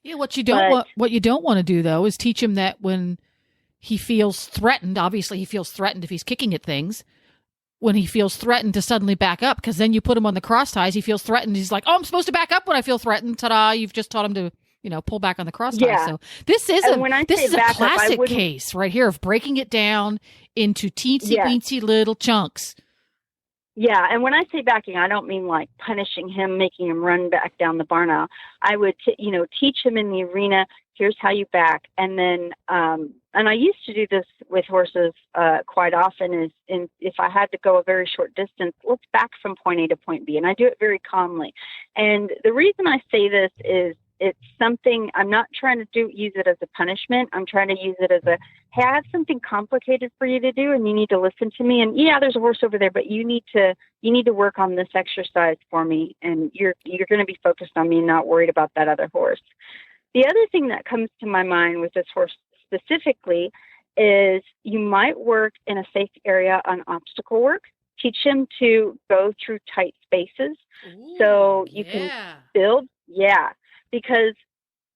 What you don't want to do though is teach him that when he feels threatened, obviously he feels threatened if he's kicking at things, when he feels threatened to suddenly back up, because then you put him on the cross ties, he feels threatened. He's like, oh, I'm supposed to back up when I feel threatened. Ta-da, you've just taught him to, pull back on the cross ties. Yeah. So this is a classic up, case right here of breaking it down into teensy-weensy little chunks. Yeah, and when I say backing, I don't mean like punishing him, making him run back down the barn aisle. I would, teach him in the arena, here's how you back. And then, and I used to do this with horses quite often, if I had to go a very short distance, let's back from point A to point B. And I do it very calmly. And the reason I say this is it's something, I'm not trying to use it as a punishment. I'm trying to use it as hey, I have something complicated for you to do and you need to listen to me. And yeah, there's a horse over there, but you need to work on this exercise for me. And you're going to be focused on me and not worried about that other horse. The other thing that comes to my mind with this horse specifically is you might work in a safe area on obstacle work. Teach him to go through tight spaces. Ooh, so you can build. Yeah. Because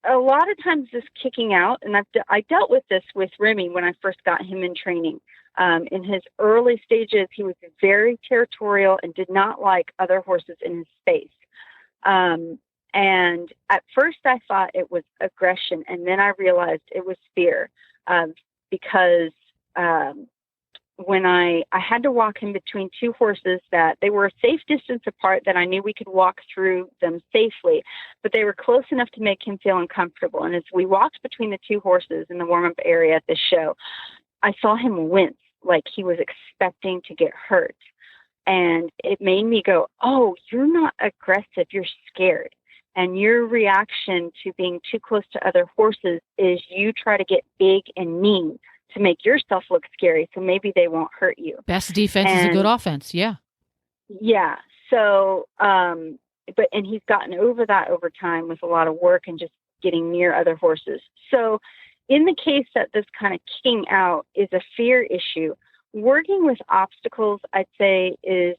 a lot of times this kicking out, and I dealt with this with Remy when I first got him in training. In his early stages, he was very territorial and did not like other horses in his space. And at first I thought it was aggression, and then I realized it was fear, because when I had to walk him between two horses that they were a safe distance apart, that I knew we could walk through them safely, but they were close enough to make him feel uncomfortable. And as we walked between the two horses in the warm-up area at the show, I saw him wince like he was expecting to get hurt. And it made me go, oh, you're not aggressive, you're scared. And your reaction to being too close to other horses is you try to get big and mean to make yourself look scary, so maybe they won't hurt you. Best defense is a good offense, yeah. Yeah. So, and he's gotten over that over time with a lot of work and just getting near other horses. So in the case that this kind of kicking out is a fear issue, working with obstacles, I'd say, is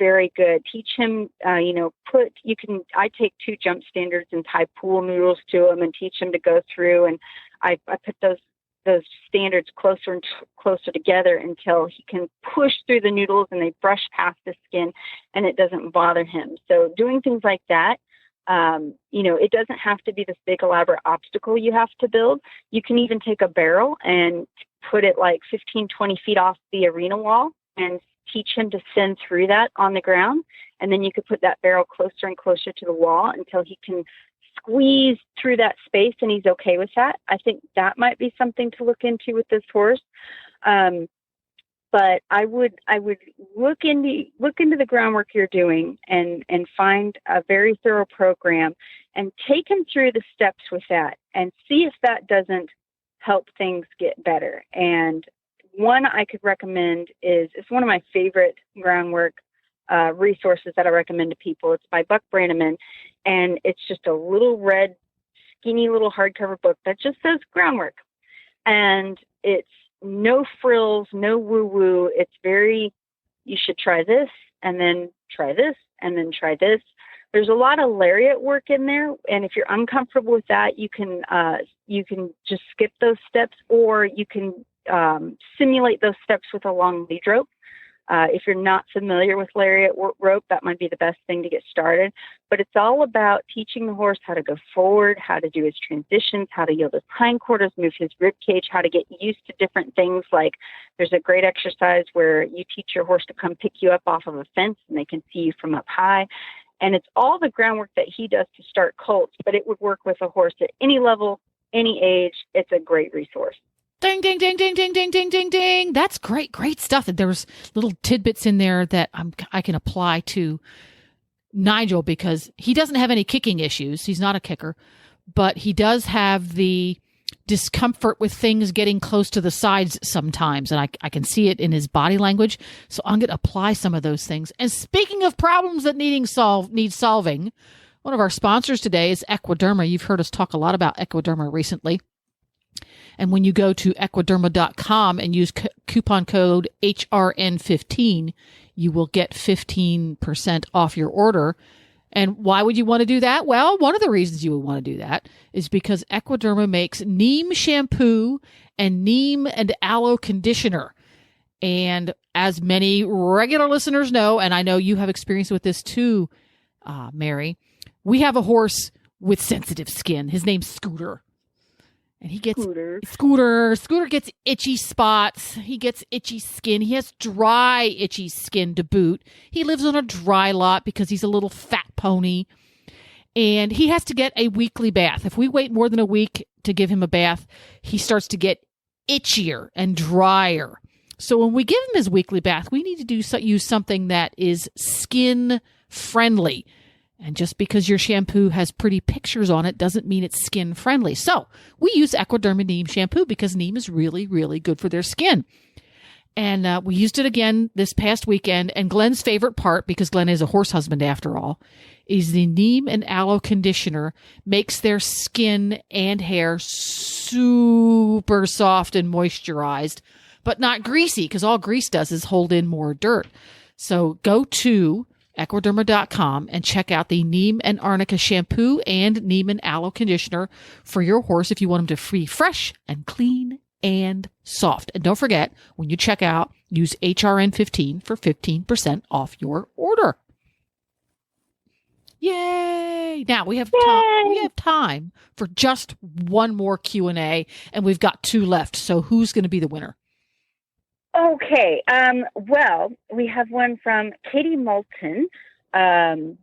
very good. Teach him, I take 2 jump standards and tie pool noodles to him and teach him to go through. And I put those those standards closer and closer together until he can push through the noodles and they brush past the skin and it doesn't bother him. So doing things like that, it doesn't have to be this big elaborate obstacle you have to build. You can even take a barrel and put it like 15, 20 feet off the arena wall and teach him to send through that on the ground. And then you could put that barrel closer and closer to the wall until he can squeeze through that space and he's okay with that. I think that might be something to look into with this horse. But I would look into the groundwork you're doing and find a very thorough program and take him through the steps with that and see if that doesn't help things get better. And one I could recommend it's one of my favorite groundwork resources that I recommend to people. It's by Buck Brannaman, and it's just a little red, skinny little hardcover book that just says groundwork. And it's no frills, no woo-woo. It's very, you should try this, and then try this, and then try this. There's a lot of lariat work in there, and if you're uncomfortable with that, you can just skip those steps, or you can simulate those steps with a long lead rope. If you're not familiar with lariat rope, that might be the best thing to get started. But it's all about teaching the horse how to go forward, how to do his transitions, how to yield his hindquarters, move his rib cage, how to get used to different things. Like there's a great exercise where you teach your horse to come pick you up off of a fence and they can see you from up high. And it's all the groundwork that he does to start colts, but it would work with a horse at any level, any age. It's a great resource. Ding, ding, ding, ding, ding, ding, ding, ding, ding. That's great, great stuff. There was little tidbits in there that I can apply to Nigel because he doesn't have any kicking issues. He's not a kicker, but he does have the discomfort with things getting close to the sides sometimes. And I can see it in his body language. So I'm going to apply some of those things. And speaking of problems that need solving, one of our sponsors today is Equiderma. You've heard us talk a lot about Equiderma recently. And when you go to equiderma.com and use coupon code HRN15, you will get 15% off your order. And why would you want to do that? Well, one of the reasons you would want to do that is because Equiderma makes neem shampoo and neem and aloe conditioner. And as many regular listeners know, and I know you have experience with this too, Mary, we have a horse with sensitive skin. His name's Scooter. And he gets Scooter gets itchy spots. He gets itchy skin. He has dry, itchy skin to boot. He lives on a dry lot because he's a little fat pony. And he has to get a weekly bath. If we wait more than a week to give him a bath, he starts to get itchier and drier. So when we give him his weekly bath, we need to use something that is skin friendly. And just because your shampoo has pretty pictures on it doesn't mean it's skin friendly. So we use Equiderma Neem shampoo because neem is really, really good for their skin. And we used it again this past weekend. And Glenn's favorite part, because Glenn is a horse husband after all, is the neem and aloe conditioner makes their skin and hair super soft and moisturized, but not greasy because all grease does is hold in more dirt. So go to Equiderma.com and check out the neem and arnica shampoo and neem and aloe conditioner for your horse if you want him to be fresh and clean and soft. And don't forget, when you check out, use HRN15 for 15% off your order. Yay! Now we have time for just one more Q&A, and we've got 2 left. So who's going to be the winner? Okay. Well, we have one from Katie Moulton. I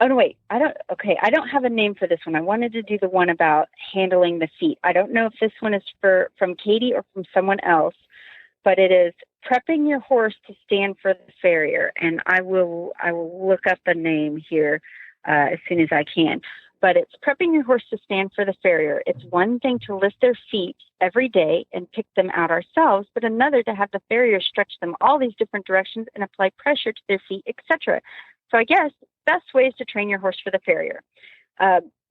don't have a name for this one. I wanted to do the one about handling the feet. I don't know if this one is from Katie or from someone else, but it is prepping your horse to stand for the farrier. And I will look up the name here as soon as I can. But it's prepping your horse to stand for the farrier. It's one thing to lift their feet every day and pick them out ourselves, but another to have the farrier stretch them all these different directions and apply pressure to their feet, etc. So I guess best ways to train your horse for the farrier.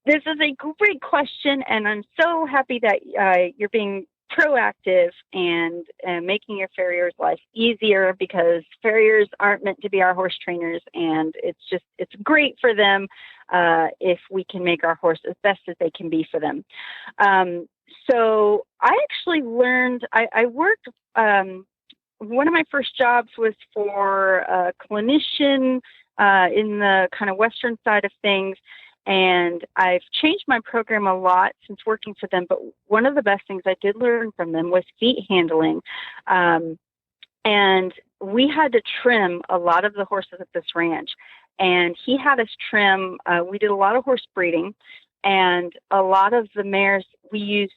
This is a great question, and I'm so happy that you're being proactive and making your farrier's life easier, because farriers aren't meant to be our horse trainers, and it's great for them if we can make our horse as best as they can be for them. So I actually learned, I worked, one of my first jobs was for a clinician in the kind of Western side of things. And I've changed my program a lot since working for them. But one of the best things I did learn from them was feet handling. And we had to trim a lot of the horses at this ranch. And he had us trim, we did a lot of horse breeding. And a lot of the mares, we used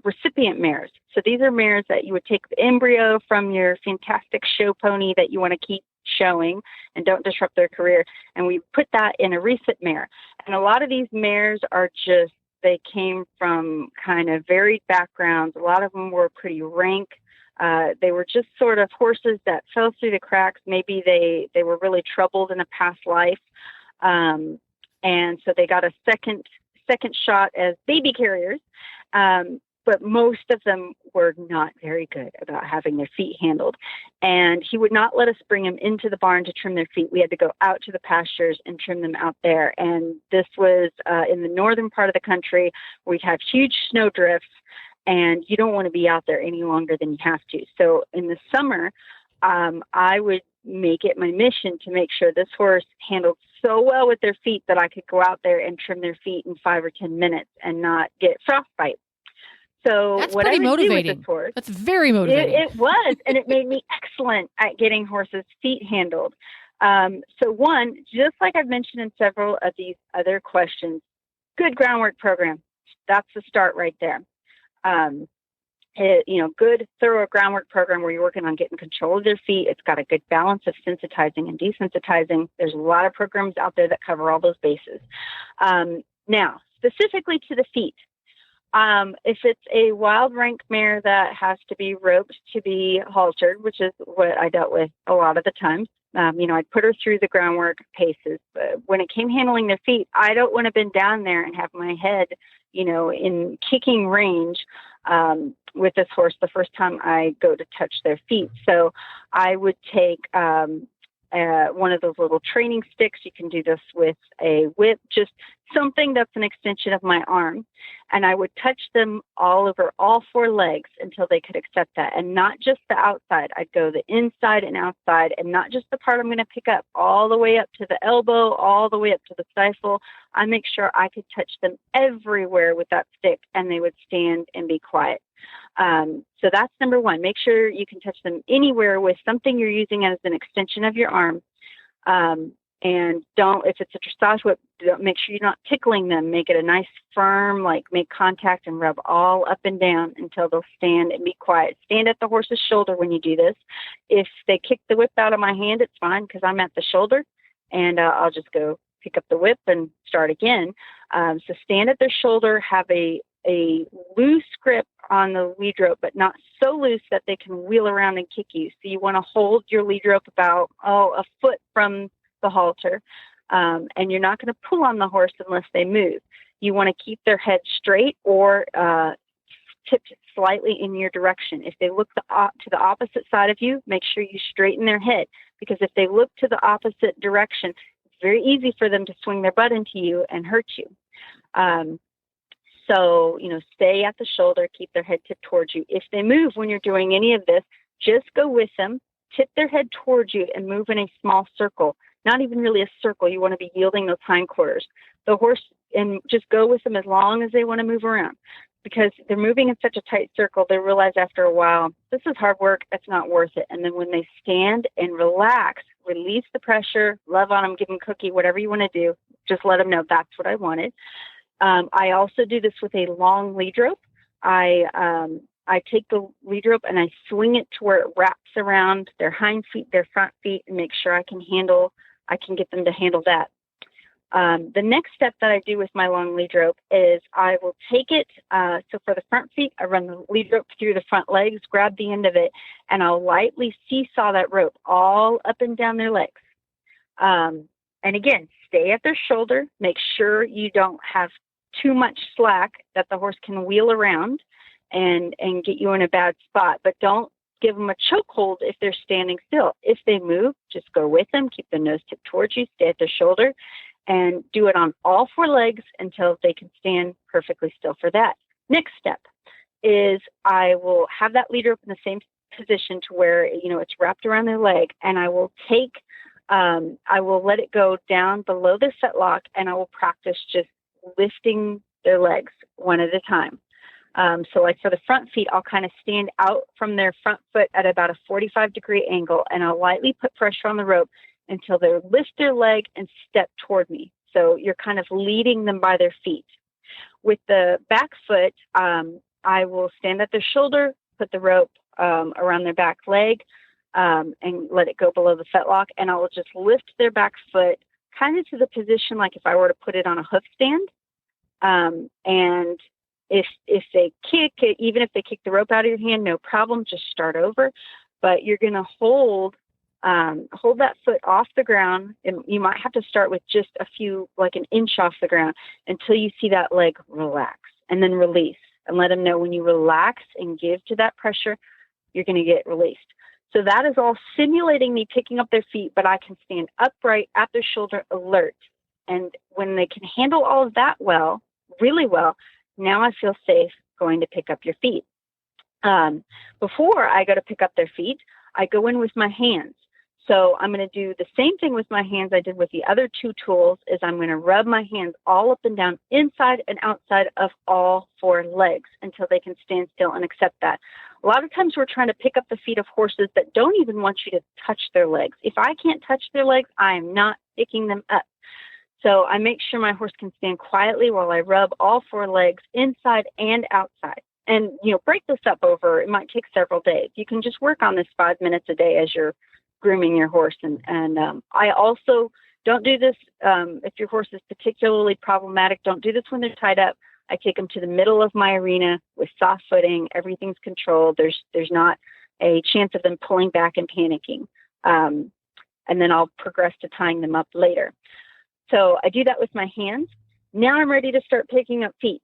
recipient mares. So these are mares that you would take the embryo from your fantastic show pony that you want to keep showing and don't disrupt their career, and we put that in a recip mare. And a lot of these mares are just, they came from kind of varied backgrounds. A lot of them were pretty rank. They were just sort of horses that fell through the cracks. Maybe they were really troubled in a past life, and so they got a second shot as baby carriers. But most of them were not very good about having their feet handled. And he would not let us bring them into the barn to trim their feet. We had to go out to the pastures and trim them out there. And this was in the northern part of the country. We'd have huge snow drifts, and you don't want to be out there any longer than you have to. So in the summer, I would make it my mission to make sure this horse handled so well with their feet that I could go out there and trim their feet in 5 or 10 minutes and not get frostbite. So that's what pretty I would motivating. do with this horse, That's very motivating. It was, and it made me excellent at getting horses' feet handled. So one, just like I've mentioned in several of these other questions, good groundwork program. That's the start right there. Good, thorough groundwork program where you're working on getting control of their feet. It's got a good balance of sensitizing and desensitizing. There's a lot of programs out there that cover all those bases. Now, specifically to the feet. If it's a wild rank mare that has to be roped to be haltered, which is what I dealt with a lot of the time, I'd put her through the groundwork paces. But when it came handling their feet, I don't want to bend down there and have my head, in kicking range with this horse the first time I go to touch their feet. So I would take one of those little training sticks. You can do this with a whip, just something that's an extension of my arm. And I would touch them all over all 4 legs until they could accept that. And not just the outside. I'd go the inside and outside, and not just the part I'm going to pick up, all the way up to the elbow, all the way up to the stifle. I make sure I could touch them everywhere with that stick, and they would stand and be quiet. So that's number one. Make sure you can touch them anywhere with something you're using as an extension of your arm. And if it's a dressage whip, make sure you're not tickling them. Make it a nice firm, make contact and rub all up and down until they'll stand and be quiet. Stand at the horse's shoulder when you do this. If they kick the whip out of my hand, it's fine because I'm at the shoulder, and I'll just go pick up the whip and start again. So stand at their shoulder, have a loose grip on the lead rope, but not so loose that they can wheel around and kick you. So you want to hold your lead rope about a foot from the halter, and you're not going to pull on the horse unless they move. You want to keep their head straight or tipped slightly in your direction. If they look to the opposite side of you, make sure you straighten their head, because if they look to the opposite direction, it's very easy for them to swing their butt into you and hurt you. So, stay at the shoulder, keep their head tipped towards you. If they move when you're doing any of this, just go with them, tip their head towards you, and move in a small circle. Not even really a circle. You want to be yielding those hindquarters. The horse, and just go with them as long as they want to move around, because they're moving in such a tight circle, they realize after a while, this is hard work, it's not worth it. And then when they stand and relax, release the pressure, love on them, give them cookie, whatever you want to do, just let them know that's what I wanted. I also do this with a long lead rope. I take the lead rope and I swing it to where it wraps around their hind feet, their front feet, and make sure I can get them to handle that. The next step that I do with my long lead rope is I will take it. So for the front feet, I run the lead rope through the front legs, grab the end of it, and I'll lightly seesaw that rope all up and down their legs. And again, stay at their shoulder. Make sure you don't have too much slack that the horse can wheel around. and get you in a bad spot. But don't give them a chokehold if they're standing still. If they move, just go with them. Keep the nose tip towards you. Stay at their shoulder. And do it on all 4 legs until they can stand perfectly still for that. Next step is I will have that leader up in the same position to where, it's wrapped around their leg, and I will I will let it go down below their fetlock, and I will practice just lifting their legs one at a time. So like for the front feet, I'll kind of stand out from their front foot at about a 45-degree angle, and I'll lightly put pressure on the rope until they lift their leg and step toward me. So you're kind of leading them by their feet. With the back foot, I will stand at their shoulder, put the rope around their back leg, and let it go below the fetlock, and I will just lift their back foot kind of to the position like if I were to put it on a hoof stand. And if they kick, even if they kick the rope out of your hand, no problem, just start over. But you're going to hold that foot off the ground, and you might have to start with just a few, like an inch off the ground, until you see that leg relax, and then release, and let them know when you relax and give to that pressure, you're going to get released. So that is all simulating me picking up their feet, but I can stand upright at their shoulder, alert. And when they can handle all of that well, really well, now I feel safe going to pick up your feet. Before I go to pick up their feet, I go in with my hands. So I'm going to do the same thing with my hands I did with the other 2 tools, is I'm going to rub my hands all up and down, inside and outside of all 4 legs until they can stand still and accept that. A lot of times we're trying to pick up the feet of horses that don't even want you to touch their legs. If I can't touch their legs, I am not picking them up. So I make sure my horse can stand quietly while I rub all 4 legs inside and outside. And, break this up over, it might take several days. You can just work on this 5 minutes a day as you're grooming your horse. And I also don't do this if your horse is particularly problematic. Don't do this when they're tied up. I take them to the middle of my arena with soft footing. Everything's controlled. There's not a chance of them pulling back and panicking. And then I'll progress to tying them up later. So I do that with my hands. Now I'm ready to start picking up feet.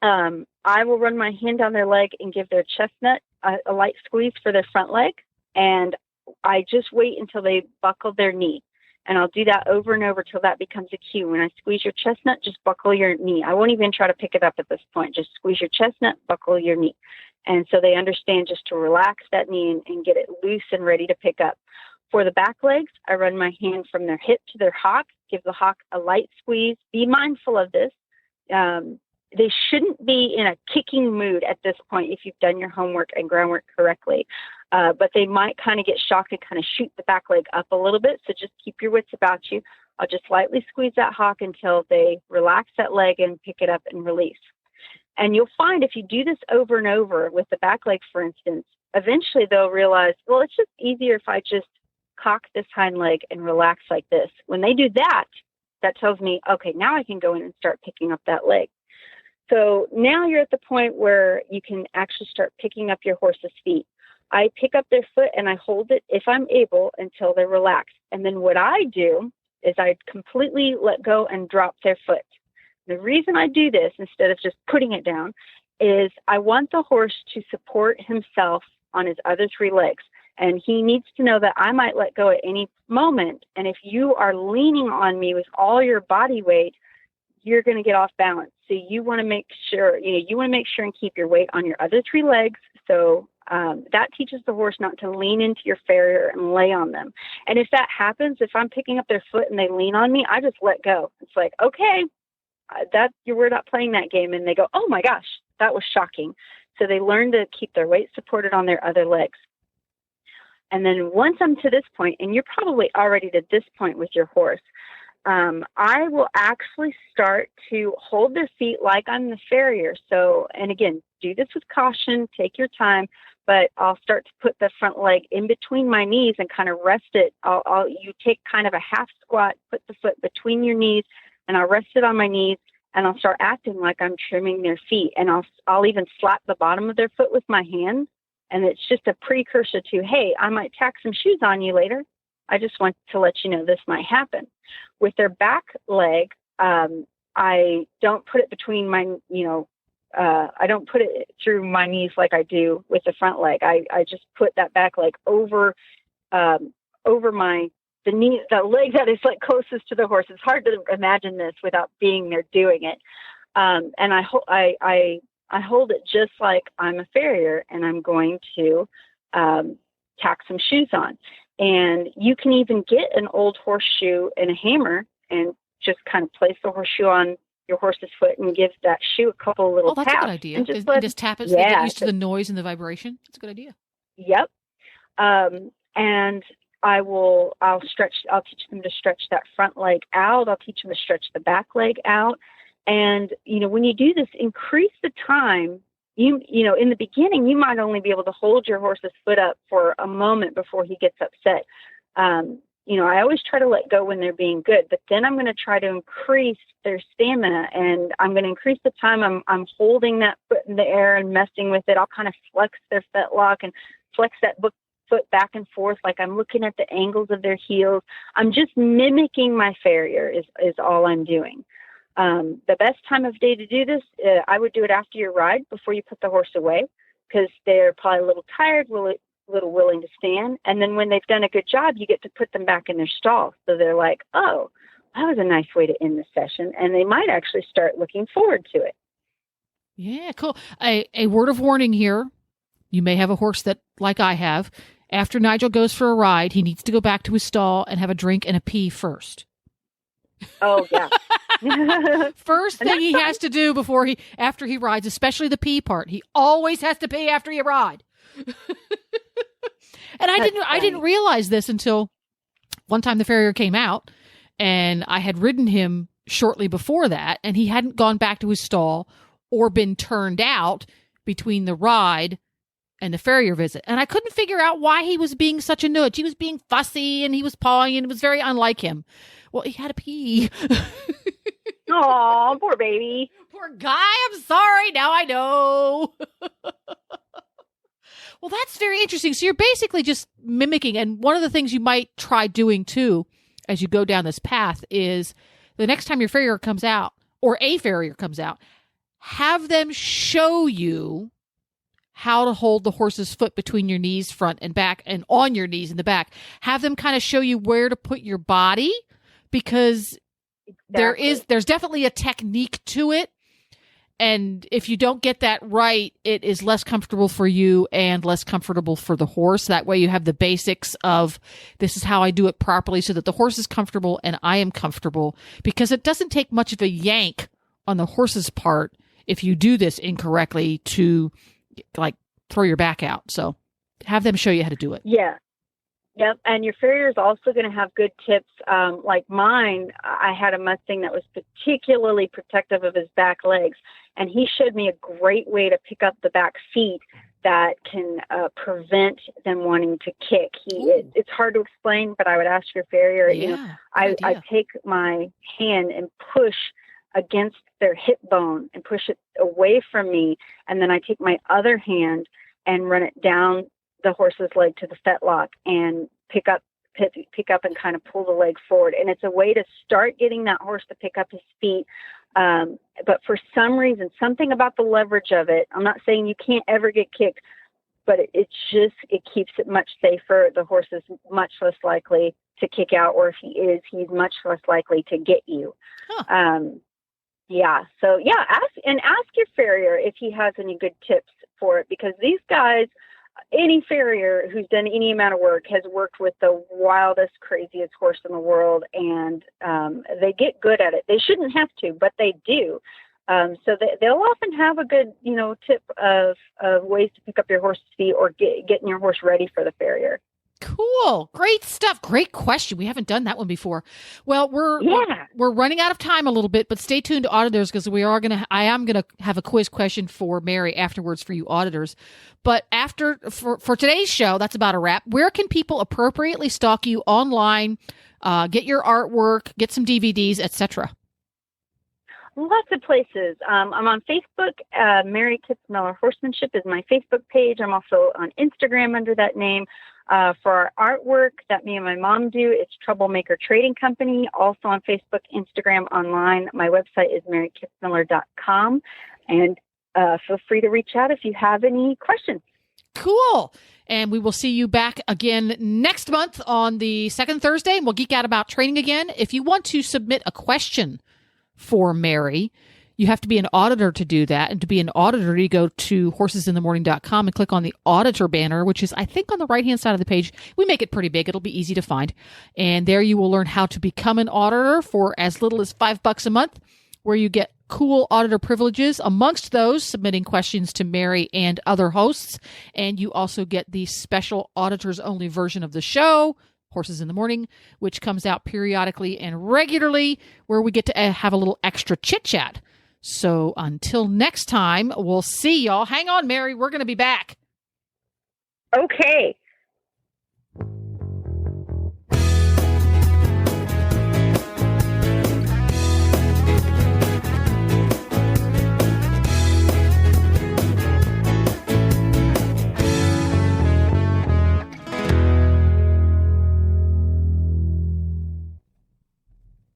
I will run my hand down their leg and give their chestnut a light squeeze for their front leg. And I just wait until they buckle their knee. And I'll do that over and over till that becomes a cue. When I squeeze your chestnut, just buckle your knee. I won't even try to pick it up at this point. Just squeeze your chestnut, buckle your knee. And so they understand just to relax that knee and get it loose and ready to pick up. For the back legs, I run my hand from their hip to their hock, give the hock a light squeeze. Be mindful of this. They shouldn't be in a kicking mood at this point if you've done your homework and groundwork correctly. But they might kind of get shocked and kind of shoot the back leg up a little bit. So just keep your wits about you. I'll just lightly squeeze that hock until they relax that leg and pick it up and release. And you'll find if you do this over and over with the back leg, for instance, eventually they'll realize, well, it's just easier if I just cock this hind leg and relax like this. When they do that, that tells me, okay, now I can go in and start picking up that leg. So now you're at the point where you can actually start picking up your horse's feet. I pick up their foot and I hold it, if I'm able, until they're relaxed. And then what I do is I completely let go and drop their foot. The reason I do this instead of just putting it down is I want the horse to support himself on his other 3 legs. And he needs to know that I might let go at any moment. And if you are leaning on me with all your body weight, you're going to get off balance. So you want to make sure, and keep your weight on your other 3 legs. So that teaches the horse not to lean into your farrier and lay on them. And if that happens, if I'm picking up their foot and they lean on me, I just let go. It's like, okay, we're not playing that game. And they go, oh my gosh, that was shocking. So they learn to keep their weight supported on their other legs. And then once I'm to this point, and you're probably already to this point with your horse, I will actually start to hold their feet like I'm the farrier. So, and again, do this with caution, take your time, but I'll start to put the front leg in between my knees and kind of rest it. You take kind of a half squat, put the foot between your knees, and I'll rest it on my knees, and I'll start acting like I'm trimming their feet. And I'll even slap the bottom of their foot with my hand. And it's just a precursor to, hey, I might tack some shoes on you later. I just want to let you know this might happen. With their back leg, I don't put it between my, I don't put it through my knees like I do with the front leg. I just put that back leg over the knee, the leg that is like closest to the horse. It's hard to imagine this without being there doing it. And I hold it just like I'm a farrier, and I'm going to tack some shoes on. And you can even get an old horseshoe and a hammer and just kind of place the horseshoe on your horse's foot and give that shoe a couple of little taps. Oh, that's a good idea. And just tap it so they get used to the noise and the vibration. That's a good idea. Yep. And I'll teach them to stretch that front leg out. I'll teach them to stretch the back leg out. And, when you do this, increase the time. In the beginning, you might only be able to hold your horse's foot up for a moment before he gets upset. I always try to let go when they're being good, but then I'm going to try to increase their stamina, and I'm going to increase the time I'm holding that foot in the air and messing with it. I'll kind of flex their fetlock and flex that foot back and forth like I'm looking at the angles of their heels. I'm just mimicking my farrier is all I'm doing. The best time of day to do this, I would do it after your ride before you put the horse away, because they're probably a little tired, a little willing to stand. And then when they've done a good job, you get to put them back in their stall. So they're like, oh, that was a nice way to end the session. And they might actually start looking forward to it. Yeah, cool. A word of warning here. You may have a horse that, like I have, after Nigel goes for a ride, he needs to go back to his stall and have a drink and a pee first. Oh, yeah. First thing he has to do after he rides, especially the pee part. He always has to pee after you ride. And I didn't realize this until one time the farrier came out, and I had ridden him shortly before that, and he hadn't gone back to his stall or been turned out between the ride and the farrier visit. And I couldn't figure out why he was being such a nudge. He was being fussy and he was pawing, and it was very unlike him. Well, he had to pee. Oh, poor baby. Poor guy. I'm sorry. Now I know. Well, that's very interesting. So you're basically just mimicking. And one of the things you might try doing too, as you go down this path, is the next time your farrier comes out, or a farrier comes out, have them show you how to hold the horse's foot between your knees, front and back, and on your knees in the back. Have them kind of show you where to put your body, because there's definitely a technique to it. And if you don't get that right, it is less comfortable for you and less comfortable for the horse. That way you have the basics of, this is how I do it properly so that the horse is comfortable and I am comfortable, because it doesn't take much of a yank on the horse's part if you do this incorrectly to like throw your back out. So have them show you how to do it. Yeah. Yep. And your farrier is also going to have good tips. Like mine, I had a Mustang that was particularly protective of his back legs, and he showed me a great way to pick up the back feet that can prevent them wanting to kick. It's hard to explain, but I would ask your farrier. Yeah, I take my hand and push against their hip bone and push it away from me, and then I take my other hand and run it down the horse's leg to the fetlock and pick up and kind of pull the leg forward. And it's a way to start getting that horse to pick up his feet. But for some reason, something about the leverage of it, I'm not saying you can't ever get kicked, but it keeps it much safer. The horse is much less likely to kick out, or if he's much less likely to get you. Huh. Ask your farrier if he has any good tips for it, because these guys, any farrier who's done any amount of work has worked with the wildest, craziest horse in the world, and they get good at it. They shouldn't have to, but they do. So they'll often have a good, tip of ways to pick up your horse's feet or getting your horse ready for the farrier. Cool. Great stuff. Great question. We haven't done that one before. Well, we're running out of time a little bit, but stay tuned to auditors, because I am going to have a quiz question for Mary afterwards for you auditors. But for today's show, that's about a wrap. Where can people appropriately stalk you online, get your artwork, get some DVDs, etc.? Lots of places. I'm on Facebook. Mary Kitzmiller Horsemanship is my Facebook page. I'm also on Instagram under that name. For our artwork that me and my mom do, it's Troublemaker Trading Company. Also on Facebook, Instagram, online. My website is marykitzmiller.com. And feel free to reach out if you have any questions. Cool. And we will see you back again next month on the second Thursday, and we'll geek out about training again. If you want to submit a question for Mary, you have to be an auditor to do that. And to be an auditor, you go to horsesinthemorning.com and click on the auditor banner, which is, I think, on the right-hand side of the page. We make it pretty big. It'll be easy to find. And there you will learn how to become an auditor for as little as $5 a month, where you get cool auditor privileges, amongst those submitting questions to Mary and other hosts. And you also get the special auditors only version of the show, Horses in the Morning, which comes out periodically and regularly, where we get to have a little extra chit chat. So until next time, we'll see y'all. Hang on, Mary. We're going to be back. Okay.